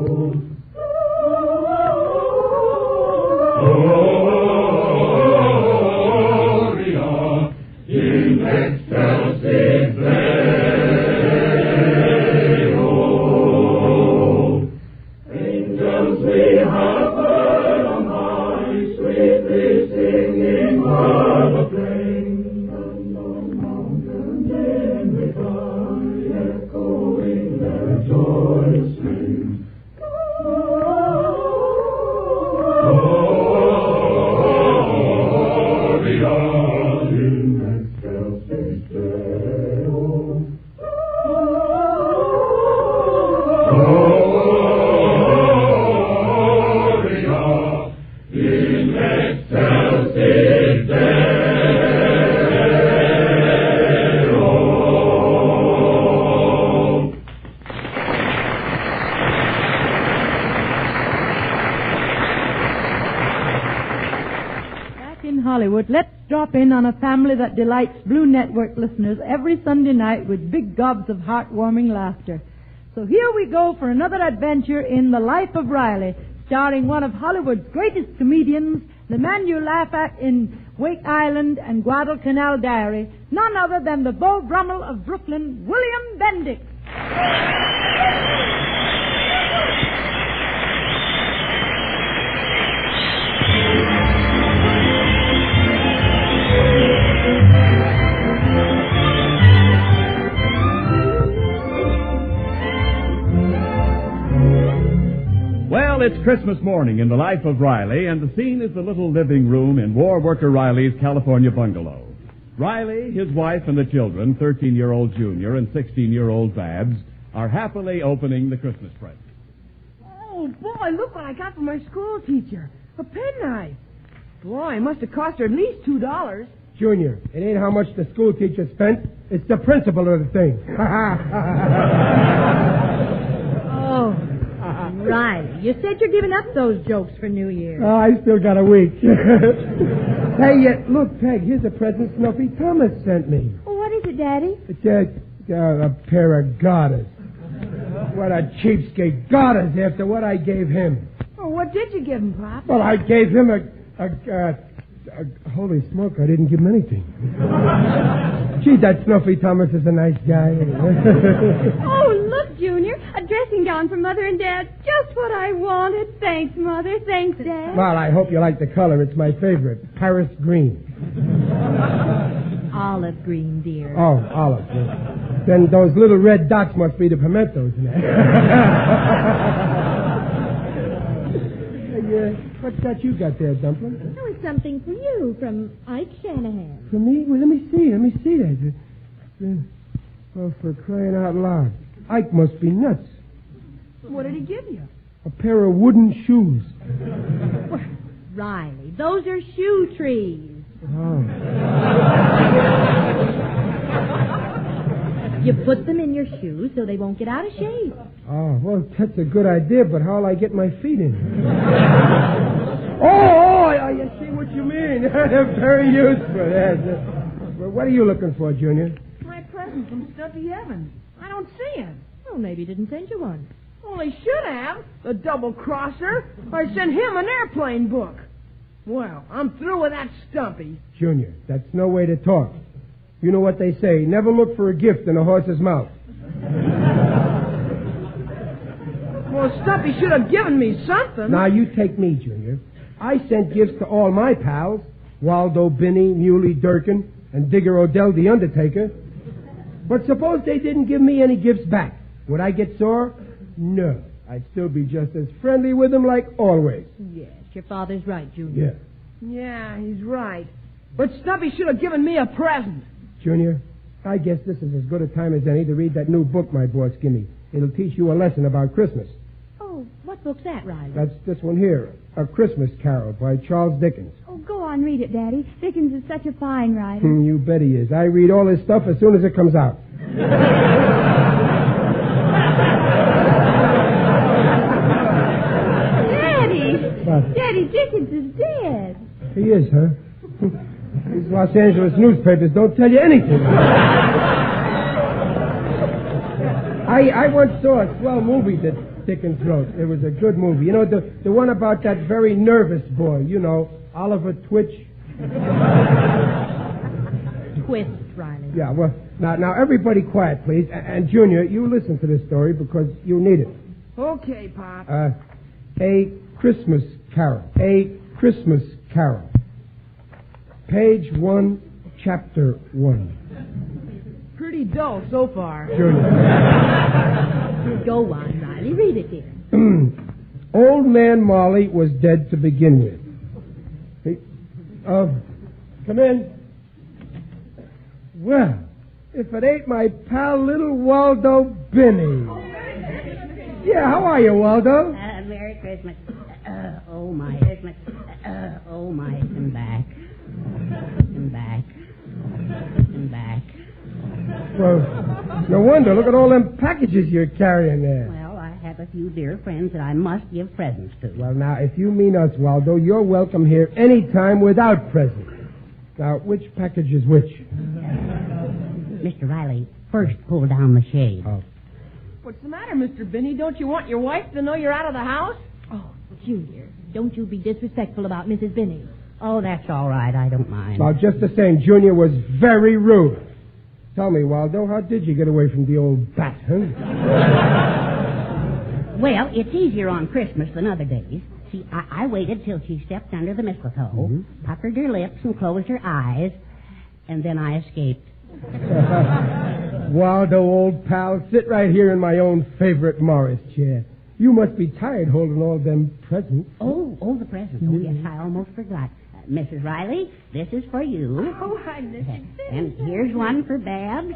Gloria in excelsis Deo. Angels we have heard on high, sweetly singing o'er the plain, and on mountains in the sky, echoing their joyous strain. Gloria in excelsis Deo. Gloria in excelsis Deo. Back in Hollywood, let's drop in on a family that delights Blue Network listeners every Sunday night with big gobs of heartwarming laughter. So here we go for another adventure in The Life of Riley, starring one of Hollywood's greatest comedians, the man you laugh at in Wake Island and Guadalcanal Diary, none other than the Beau Brummel of Brooklyn, William Bendix. Well, it's Christmas morning in the life of Riley, and the scene is the little living room in war worker Riley's California bungalow. Riley, his wife, and the children, 13-year-old Junior and 16-year-old Babs, are happily opening the Christmas present. Oh, boy, look what I got from my school teacher. A penknife. Boy, it must have cost her at least $2. Junior, it ain't how much the school teacher spent. It's the principle of the thing. Oh, Riley, you said you're giving up those jokes for New Year's. Oh, I still got a week. Hey, look, Peg, here's a present Snuffy Thomas sent me. Oh, what is it, Daddy? It's a pair of garters. What a cheapskate. Garters after what I gave him. Oh, what did you give him, Pop? Well, I gave him a holy smoke, I didn't give him anything. Gee, that Snuffy Thomas is a nice guy. Oh, look, Junior, a dressing gown for Mother and Dad. Just what I wanted. Thanks, Mother. Thanks, Dad. Well, I hope you like the color. It's my favorite. Paris green. Olive green, dear. Oh, olive. Then those little red dots must be the pimentos in Hey, what's that you got there, Dumpling? Oh, it's something for you from Ike Shanahan. For me? Well, let me see that. Oh, for crying out loud. Ike must be nuts. What did he give you? A pair of wooden shoes. Riley, those are shoe trees. Oh. You put them in your shoes so they won't get out of shape. Oh, well, that's a good idea, but how'll I get my feet in? I see what you mean. They're very useful. Yes. Well, what are you looking for, Junior? My present from Stumpy Evans. I don't see it. Well, maybe he didn't send you one. Well, he should have. The double-crosser. I sent him an airplane book. Well, I'm through with that Stumpy. Junior, that's no way to talk. You know what they say, never look for a gift in a horse's mouth. Well, Stumpy should have given me something. Now, you take me, Junior. I sent gifts to all my pals, Waldo Binney, Muley Durkin, and Digger Odell the Undertaker. But suppose they didn't give me any gifts back. Would I get sore? No. I'd still be just as friendly with them like always. Yes, your father's right, Junior. Yeah. Yeah, he's right. But Snuffy should have given me a present. Junior, I guess this is as good a time as any to read that new book my boss gave me. It'll teach you a lesson about Christmas. Oh, what book's that, Riley? That's this one here, A Christmas Carol by Charles Dickens. Oh, go on, read it, Daddy. Dickens is such a fine writer. You bet he is. I read all his stuff as soon as it comes out. Daddy! What? Daddy, Dickens is dead. He is, huh? These Los Angeles newspapers don't tell you anything. I once saw a swell movie that Dickens wrote. It was a good movie. You know, the one about that very nervous boy. You know, Oliver Twitch. Twist, Riley. Yeah, well, now everybody quiet, please. And Junior, you listen to this story because you need it. Okay, Pop. A Christmas Carol. A Christmas Carol. Page 1, Chapter 1. Pretty dull so far. Junior. Go on, Riley. Read it, dear. Old Man Marley was dead to begin with. Come in. Well, if it ain't my pal, little Waldo Binney. Yeah, how are you, Waldo? Merry Christmas. Oh, my Christmas. Oh, my. I'm back. I'm back. I'm back. Well, no wonder. Look at all them packages you're carrying there. Well, I have a few dear friends that I must give presents to. Well, now, if you mean us, Waldo, you're welcome here any time without presents. Now, which package is which? Mr. Riley, first pull down the shade. Oh. What's the matter, Mr. Binney? Don't you want your wife to know you're out of the house? Oh, Junior, don't you be disrespectful about Mrs. Binney. Oh, that's all right. I don't mind. Well, just the same, Junior was very rude. Tell me, Waldo, how did you get away from the old bat, huh? Well, it's easier on Christmas than other days. See, I waited till she stepped under the mistletoe, puckered her lips and closed her eyes, and then I escaped. Waldo, old pal, sit right here in my own favorite Morris chair. You must be tired holding all them presents. Oh, the presents. Oh, yes, I almost forgot. Mrs. Riley, this is for you. Oh, I missed it. And here's one for Babs,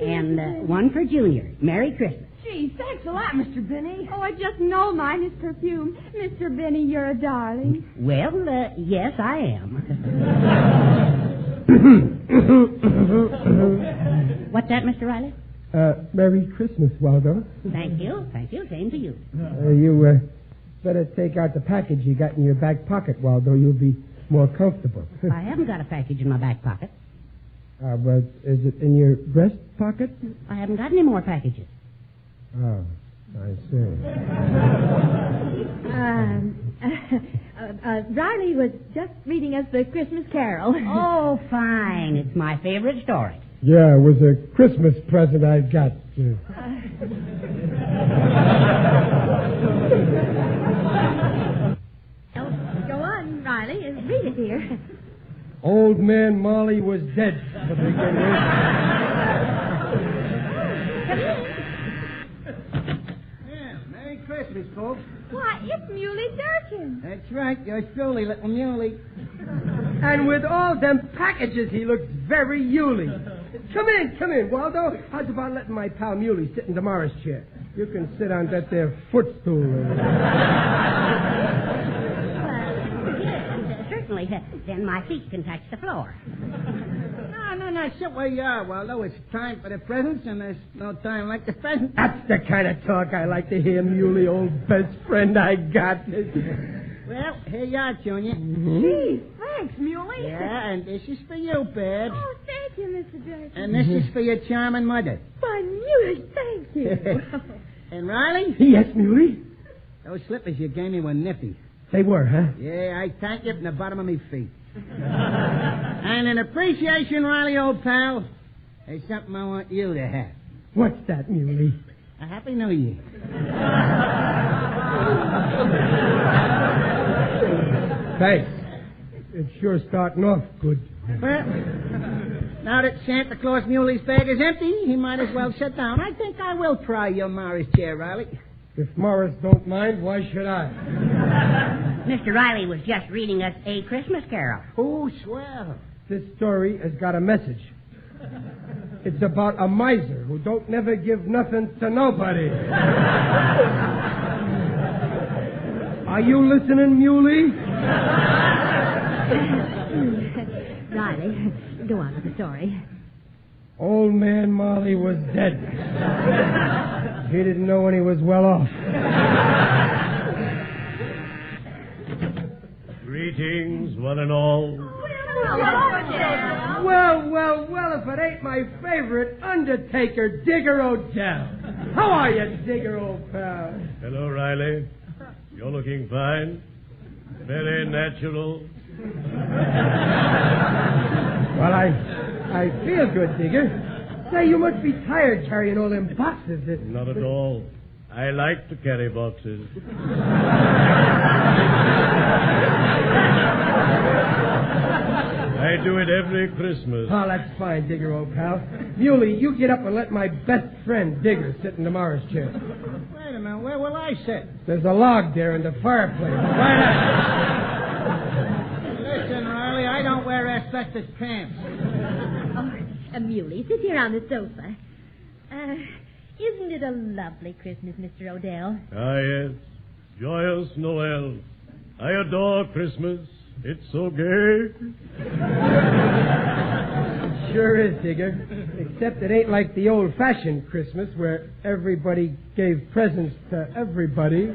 and one for Junior. Merry Christmas. Gee, thanks a lot, Mr. Binney. Oh, I just know mine is perfume. Mr. Binney, you're a darling. Well, yes, I am. What's that, Mr. Riley? Merry Christmas, Waldo. Thank you. Same to you. You better take out the package you got in your back pocket, Waldo. You'll be more comfortable. I haven't got a package in my back pocket. But is it in your breast pocket? I haven't got any more packages. Oh, I see. Riley was just reading us the Christmas Carol. Oh, fine. It's my favorite story. Yeah, it was a Christmas present I got. Go on, Riley. Read it, dear. Old Man Marley was dead to begin with. Merry Christmas, folks. Why, it's Muley Durkin. That's right. Yours truly, little Muley. And with all them packages, he looks very Yuli. Come in, Waldo. How's about letting my pal Muley sit in the Morris chair? You can sit on that there footstool. Certainly. Then my feet can touch the floor. No, sit where you are, Waldo. It's time for the presents, and there's no time like the presents. That's the kind of talk I like to hear, Muley, old best friend I got. Well, here you are, Junior. Gee, thanks, Muley. Yeah, and this is for you, Babs. Oh, thank you, Mr. Durkin. And this is for your charming mother. Why, Muley, thank you. And Riley? Yes, Muley? Those slippers you gave me were nifty. They were, huh? Yeah, I thank you from the bottom of my feet. And in appreciation, Riley, old pal, there's something I want you to have. What's that, Muley? A Happy New Year. Thanks. It's sure starting off good. Well, now that Santa Claus Muley's bag is empty, he might as well sit down. I think I will try your Morris chair, Riley. If Morris don't mind, why should I? Mr. Riley was just reading us a Christmas carol. Oh, swell. This story has got a message. It's about a miser who don't never give nothing to nobody. Are you listening, Muley? Riley, go on with the story. Old man Molly was dead. He didn't know when he was well off. Greetings, one and all. Well, if it ain't my favorite undertaker, Digger Odell. How are you, Digger, old pal? Hello, Riley. You're looking fine. Very natural. Well, I feel good, Digger. Say, you must be tired carrying all them boxes. Not at all. I like to carry boxes. I do it every Christmas. Oh, that's fine, Digger, old pal. Muley, you get up and let my best friend, Digger, sit in tomorrow's chair. Wait a minute, where will I sit? There's a log there in the fireplace. Listen, Riley, I don't wear asbestos pants. Oh, Muley, sit here on the sofa. Isn't it a lovely Christmas, Mr. Odell? Ah, yes. Joyous Noel. I adore Christmas. It's so gay. Sure is, Digger. Except it ain't like the old-fashioned Christmas where everybody gave presents to everybody.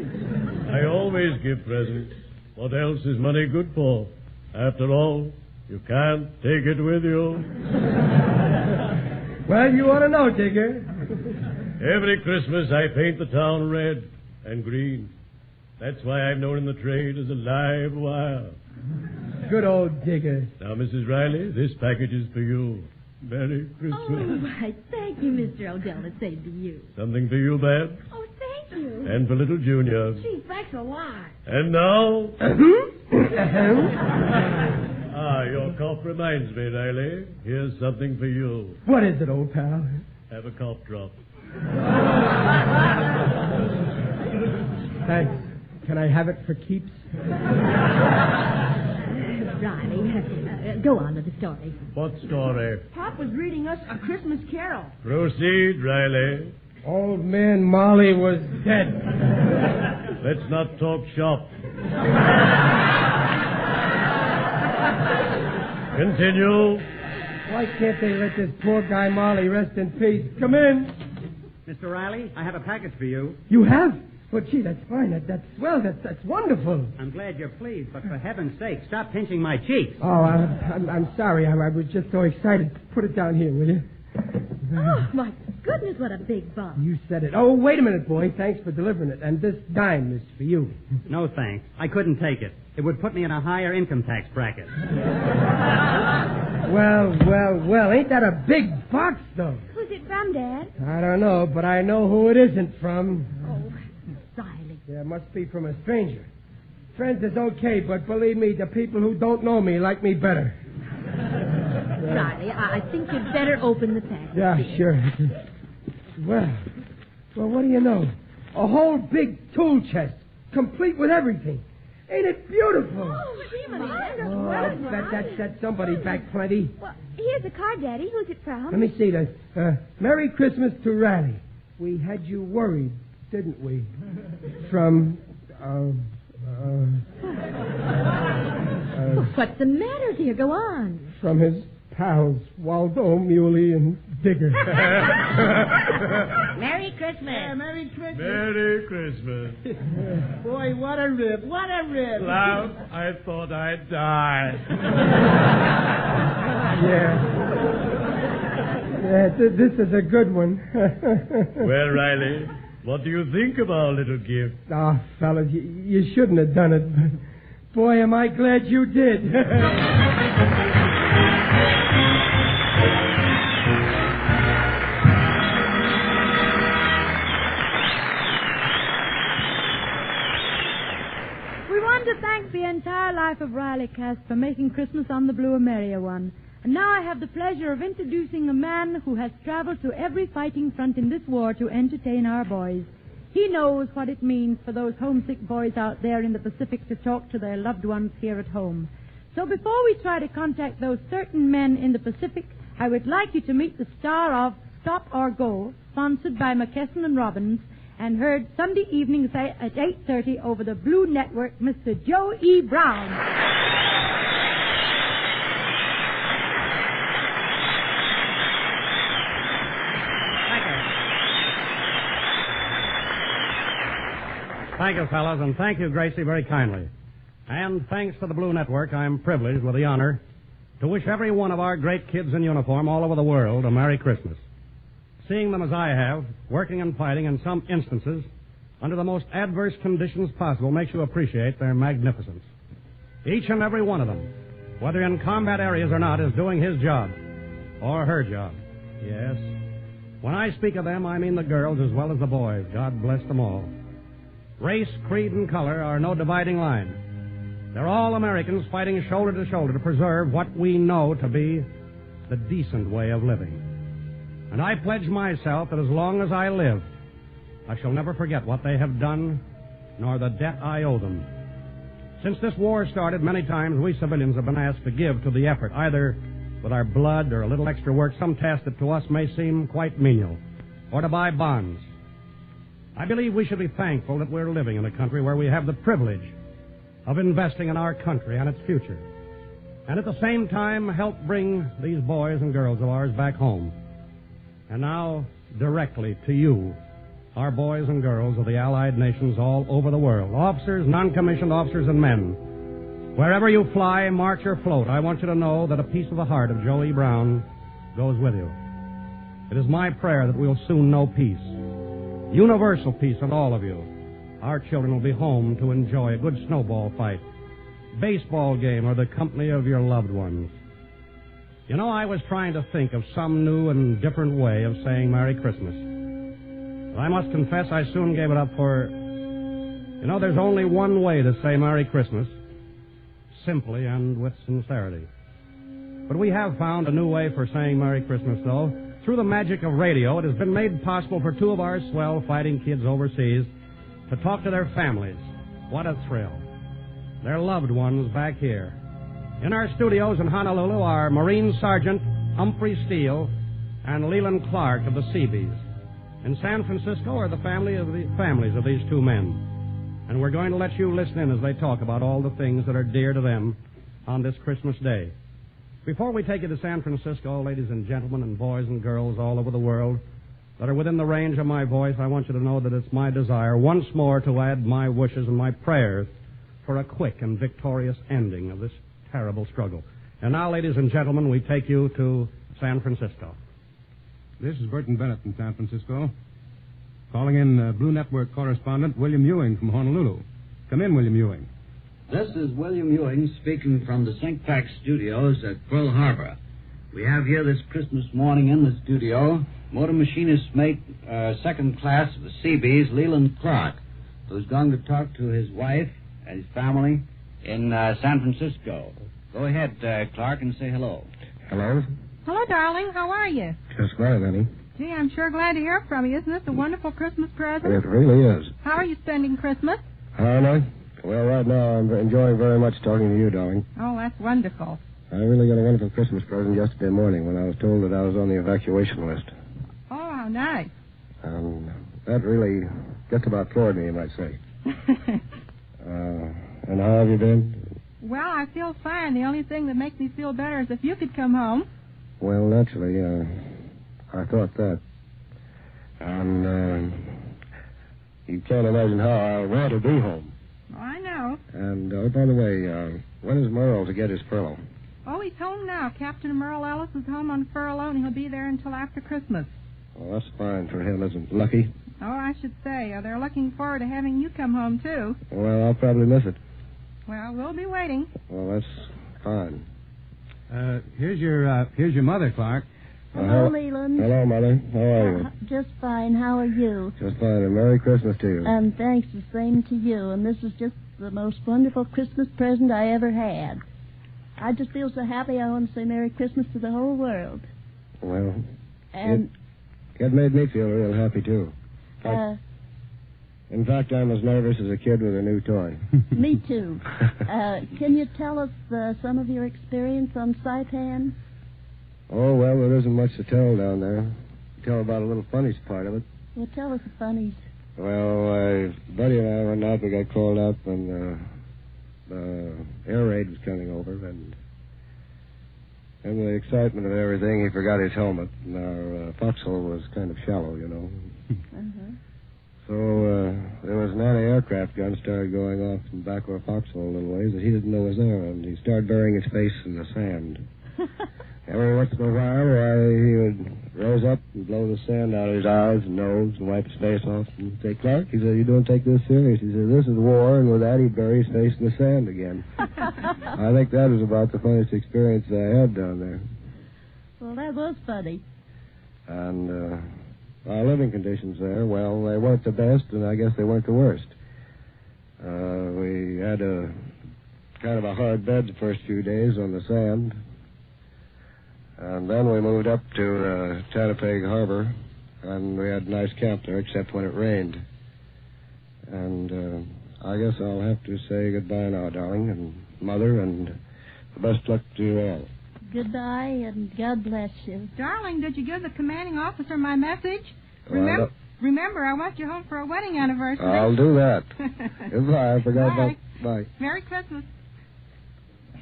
I always give presents. What else is money good for? After all, you can't take it with you. Well, you ought to know, Digger. Every Christmas I paint the town red and green. That's why I'm known in the trade as a live wire. Good old Digger. Now, Mrs. Riley, this package is for you. Merry Christmas. Oh, why, thank you, Mr. Odell. The same to you. Something for you, Babs. Oh, thank you. And for little Junior. Gee, thanks a lot. And now... your cough reminds me, Riley. Here's something for you. What is it, old pal? Have a cough drop. Thanks. Can I have it for keeps? Riley, go on with the story. What story? Pop was reading us A Christmas Carol. Proceed, Riley. Old man Molly was dead. Let's not talk shop. Continue. Why can't they let this poor guy Molly rest in peace? Come in. Mr. Riley, I have a package for you. You have? Well, gee, that's fine. That's swell. That's wonderful. I'm glad you're pleased, but for heaven's sake, stop pinching my cheeks. Oh, I'm sorry. I was just so excited. Put it down here, will you? Oh, my goodness, what a big bump. You said it. Oh, wait a minute, boy. Thanks for delivering it. And this dime is for you. No, thanks. I couldn't take it. It would put me in a higher income tax bracket. Well. Ain't that a big box, though? Who's it from, Dad? I don't know, but I know who it isn't from. Oh, Riley. Yeah, it must be from a stranger. Friends is okay, but believe me, the people who don't know me like me better. Riley, I think you'd better open the package. Yeah, sure. Well, what do you know? A whole big tool chest, complete with everything. Ain't it beautiful? Oh, I'll bet that's somebody back plenty. Well, here's a card, Daddy. Who's it from? Let me see that. Merry Christmas to Riley. We had you worried, didn't we? From, What's the matter, dear? Go on. From his pals, Waldo, Muley, and Digger. Merry Christmas. Yeah, Merry Christmas. Merry Christmas. Boy, what a rib. What a rib. Loud, I thought I'd die. Yeah, this is a good one. Well, Riley, what do you think of our little gift? Oh, fellas, you shouldn't have done it. But boy, am I glad you did. We want to thank the entire Life of Riley cast for making Christmas on the Blue a merrier one. And now I have the pleasure of introducing a man who has traveled to every fighting front in this war to entertain our boys. He knows what it means for those homesick boys out there in the Pacific to talk to their loved ones here at home. So before we try to contact those certain men in the Pacific, I would like you to meet the star of Stop or Go, sponsored by McKesson and Robbins, and heard Sunday evenings at 8:30 over the Blue Network, Mr. Joe E. Brown. Thank you, fellows, and thank you, Gracie, very kindly. And thanks to the Blue Network, I'm privileged with the honor to wish every one of our great kids in uniform all over the world a Merry Christmas. Seeing them as I have, working and fighting in some instances under the most adverse conditions possible, makes you appreciate their magnificence. Each and every one of them, whether in combat areas or not, is doing his job, or her job. Yes, when I speak of them, I mean the girls as well as the boys. God bless them all. Race, creed, and color are no dividing line. They're all Americans fighting shoulder to shoulder to preserve what we know to be the decent way of living. And I pledge myself that as long as I live, I shall never forget what they have done, nor the debt I owe them. Since this war started, many times we civilians have been asked to give to the effort, either with our blood or a little extra work, some task that to us may seem quite menial, or to buy bonds. I believe we should be thankful that we're living in a country where we have the privilege of investing in our country and its future, and at the same time help bring these boys and girls of ours back home. And now, directly to you, our boys and girls of the Allied nations all over the world, officers, non-commissioned officers, and men. Wherever you fly, march, or float, I want you to know that a piece of the heart of Joe E. Brown goes with you. It is my prayer that we'll soon know peace, universal peace of all of you. Our children will be home to enjoy a good snowball fight, baseball game, or the company of your loved ones. You know, I was trying to think of some new and different way of saying Merry Christmas. But I must confess I soon gave it up for... You know, there's only one way to say Merry Christmas, simply and with sincerity. But we have found a new way for saying Merry Christmas, though. Through the magic of radio, it has been made possible for two of our swell fighting kids overseas to talk to their families. What a thrill. Their loved ones back here. In our studios in Honolulu are Marine Sergeant Humphrey Steele and Leland Clark of the Seabees. In San Francisco are the families of these two men. And we're going to let you listen in as they talk about all the things that are dear to them on this Christmas Day. Before we take you to San Francisco, ladies and gentlemen and boys and girls all over the world that are within the range of my voice, I want you to know that it's my desire once more to add my wishes and my prayers for a quick and victorious ending of this terrible struggle. And now, ladies and gentlemen, we take you to San Francisco. This is Burton Bennett from San Francisco. Calling in Blue Network correspondent William Ewing from Honolulu. Come in, William Ewing. This is William Ewing speaking from the St. Pax studios at Pearl Harbor. We have here this Christmas morning in the studio motor machinist mate, second class of the Seabees, Leland Clark, who's going to talk to his wife and his family in San Francisco. Go ahead, Clark, and say hello. Hello. Hello, darling. How are you? Just fine, honey. Gee, I'm sure glad to hear from you. Isn't this a wonderful Christmas present? It really is. How are you spending Christmas? Anna? Well, right now I'm enjoying very much talking to you, darling. Oh, that's wonderful. I really got a wonderful Christmas present yesterday morning when I was told that I was on the evacuation list. Oh, how nice. That really just about floored me, you might say. And how have you been? Well, I feel fine. The only thing that makes me feel better is if you could come home. Well, naturally, I thought that. And you can't imagine how I want to be home. Oh, I know. And, by the way, when is Merle to get his furlough? Oh, he's home now. Captain Merle Ellis is home on furlough, and he'll be there until after Christmas. Well, that's fine for him, isn't it? Lucky? Oh, I should say. They're looking forward to having you come home, too. Well, I'll probably miss it. Well, we'll be waiting. Well, that's fine. Here's your mother, Clark. Hello, Leland. Hello, Mother. How are you? Just fine. How are you? Just fine. And Merry Christmas to you. And thanks, the same to you. And this is just the most wonderful Christmas present I ever had. I just feel so happy I want to say Merry Christmas to the whole world. Well, and it made me feel real happy, too. In fact, I'm as nervous as a kid with a new toy. Me too. Can you tell us some of your experience on Saipan? Oh, well, there isn't much to tell down there. Tell about a little funniest part of it. Well, tell us the funnies. Well, Buddy and I went out. We got called up, and the air raid was coming over, and in the excitement of everything, he forgot his helmet, and our foxhole was kind of shallow, you know. Uh-huh. So there was an anti-aircraft gun started going off in the back of our foxhole a little ways that he didn't know was there, and he started burying his face in the sand. Every once in a while, he would rose up and blow the sand out of his eyes and nose and wipe his face off and say, "Clark," he said, "you don't take this serious." He said, "This is war," and with that, he'd bury his face in the sand again. I think that was about the funniest experience I had down there. Well, that was funny. And our living conditions there, well, they weren't the best, and I guess they weren't the worst. We had a kind of a hard bed the first few days on the sand. And then we moved up to Tanapeg Harbor, and we had a nice camp there, except when it rained. And I guess I'll have to say goodbye now, darling, and Mother, and the best luck to you all. Goodbye, and God bless you. Darling, did you give the commanding officer my message? Well, Remember, I want you home for a wedding anniversary. I'll do that. Goodbye. I forgot about... Bye. Merry Christmas.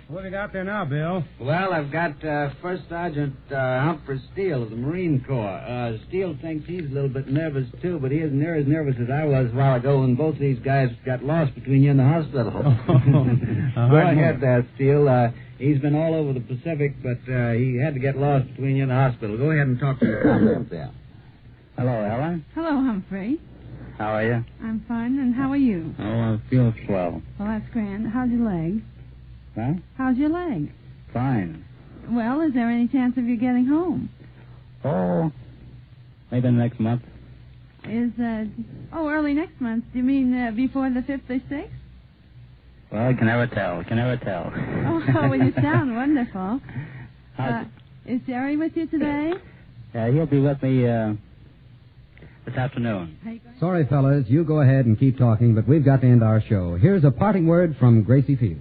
What have you got there now, Bill? Well, I've got First Sergeant Humphrey Steele of the Marine Corps. Steele thinks he's a little bit nervous, too, but he isn't near as nervous as I was a while ago when both these guys got lost between you and the hospital. Go ahead there, Steele. He's been all over the Pacific, but he had to get lost between you and the hospital. Go ahead and talk to the commandant there. Hello, Ella. Hello, Humphrey. How are you? I'm fine, and how are you? Oh, I feel swell. Well, that's grand. How's your leg? Huh? How's your leg? Fine. Well, is there any chance of you getting home? Oh, maybe next month. Early next month. Do you mean before the 5th or 6th? Well, you can never tell. Oh, well, you sound wonderful. Is Jerry with you today? He'll be with me this afternoon. Sorry, fellas, you go ahead and keep talking, but we've got to end our show. Here's a parting word from Gracie Field.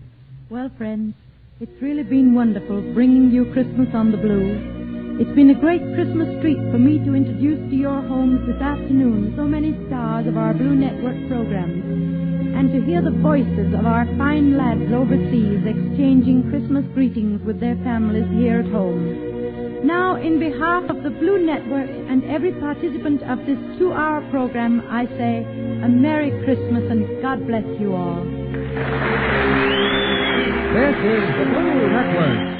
Well, friends, it's really been wonderful bringing you Christmas on the Blue. It's been a great Christmas treat for me to introduce to your homes this afternoon so many stars of our Blue Network programs, and to hear the voices of our fine lads overseas exchanging Christmas greetings with their families here at home. Now, in behalf of the Blue Network and every participant of this 2-hour program, I say a Merry Christmas and God bless you all. This is the Blue Network.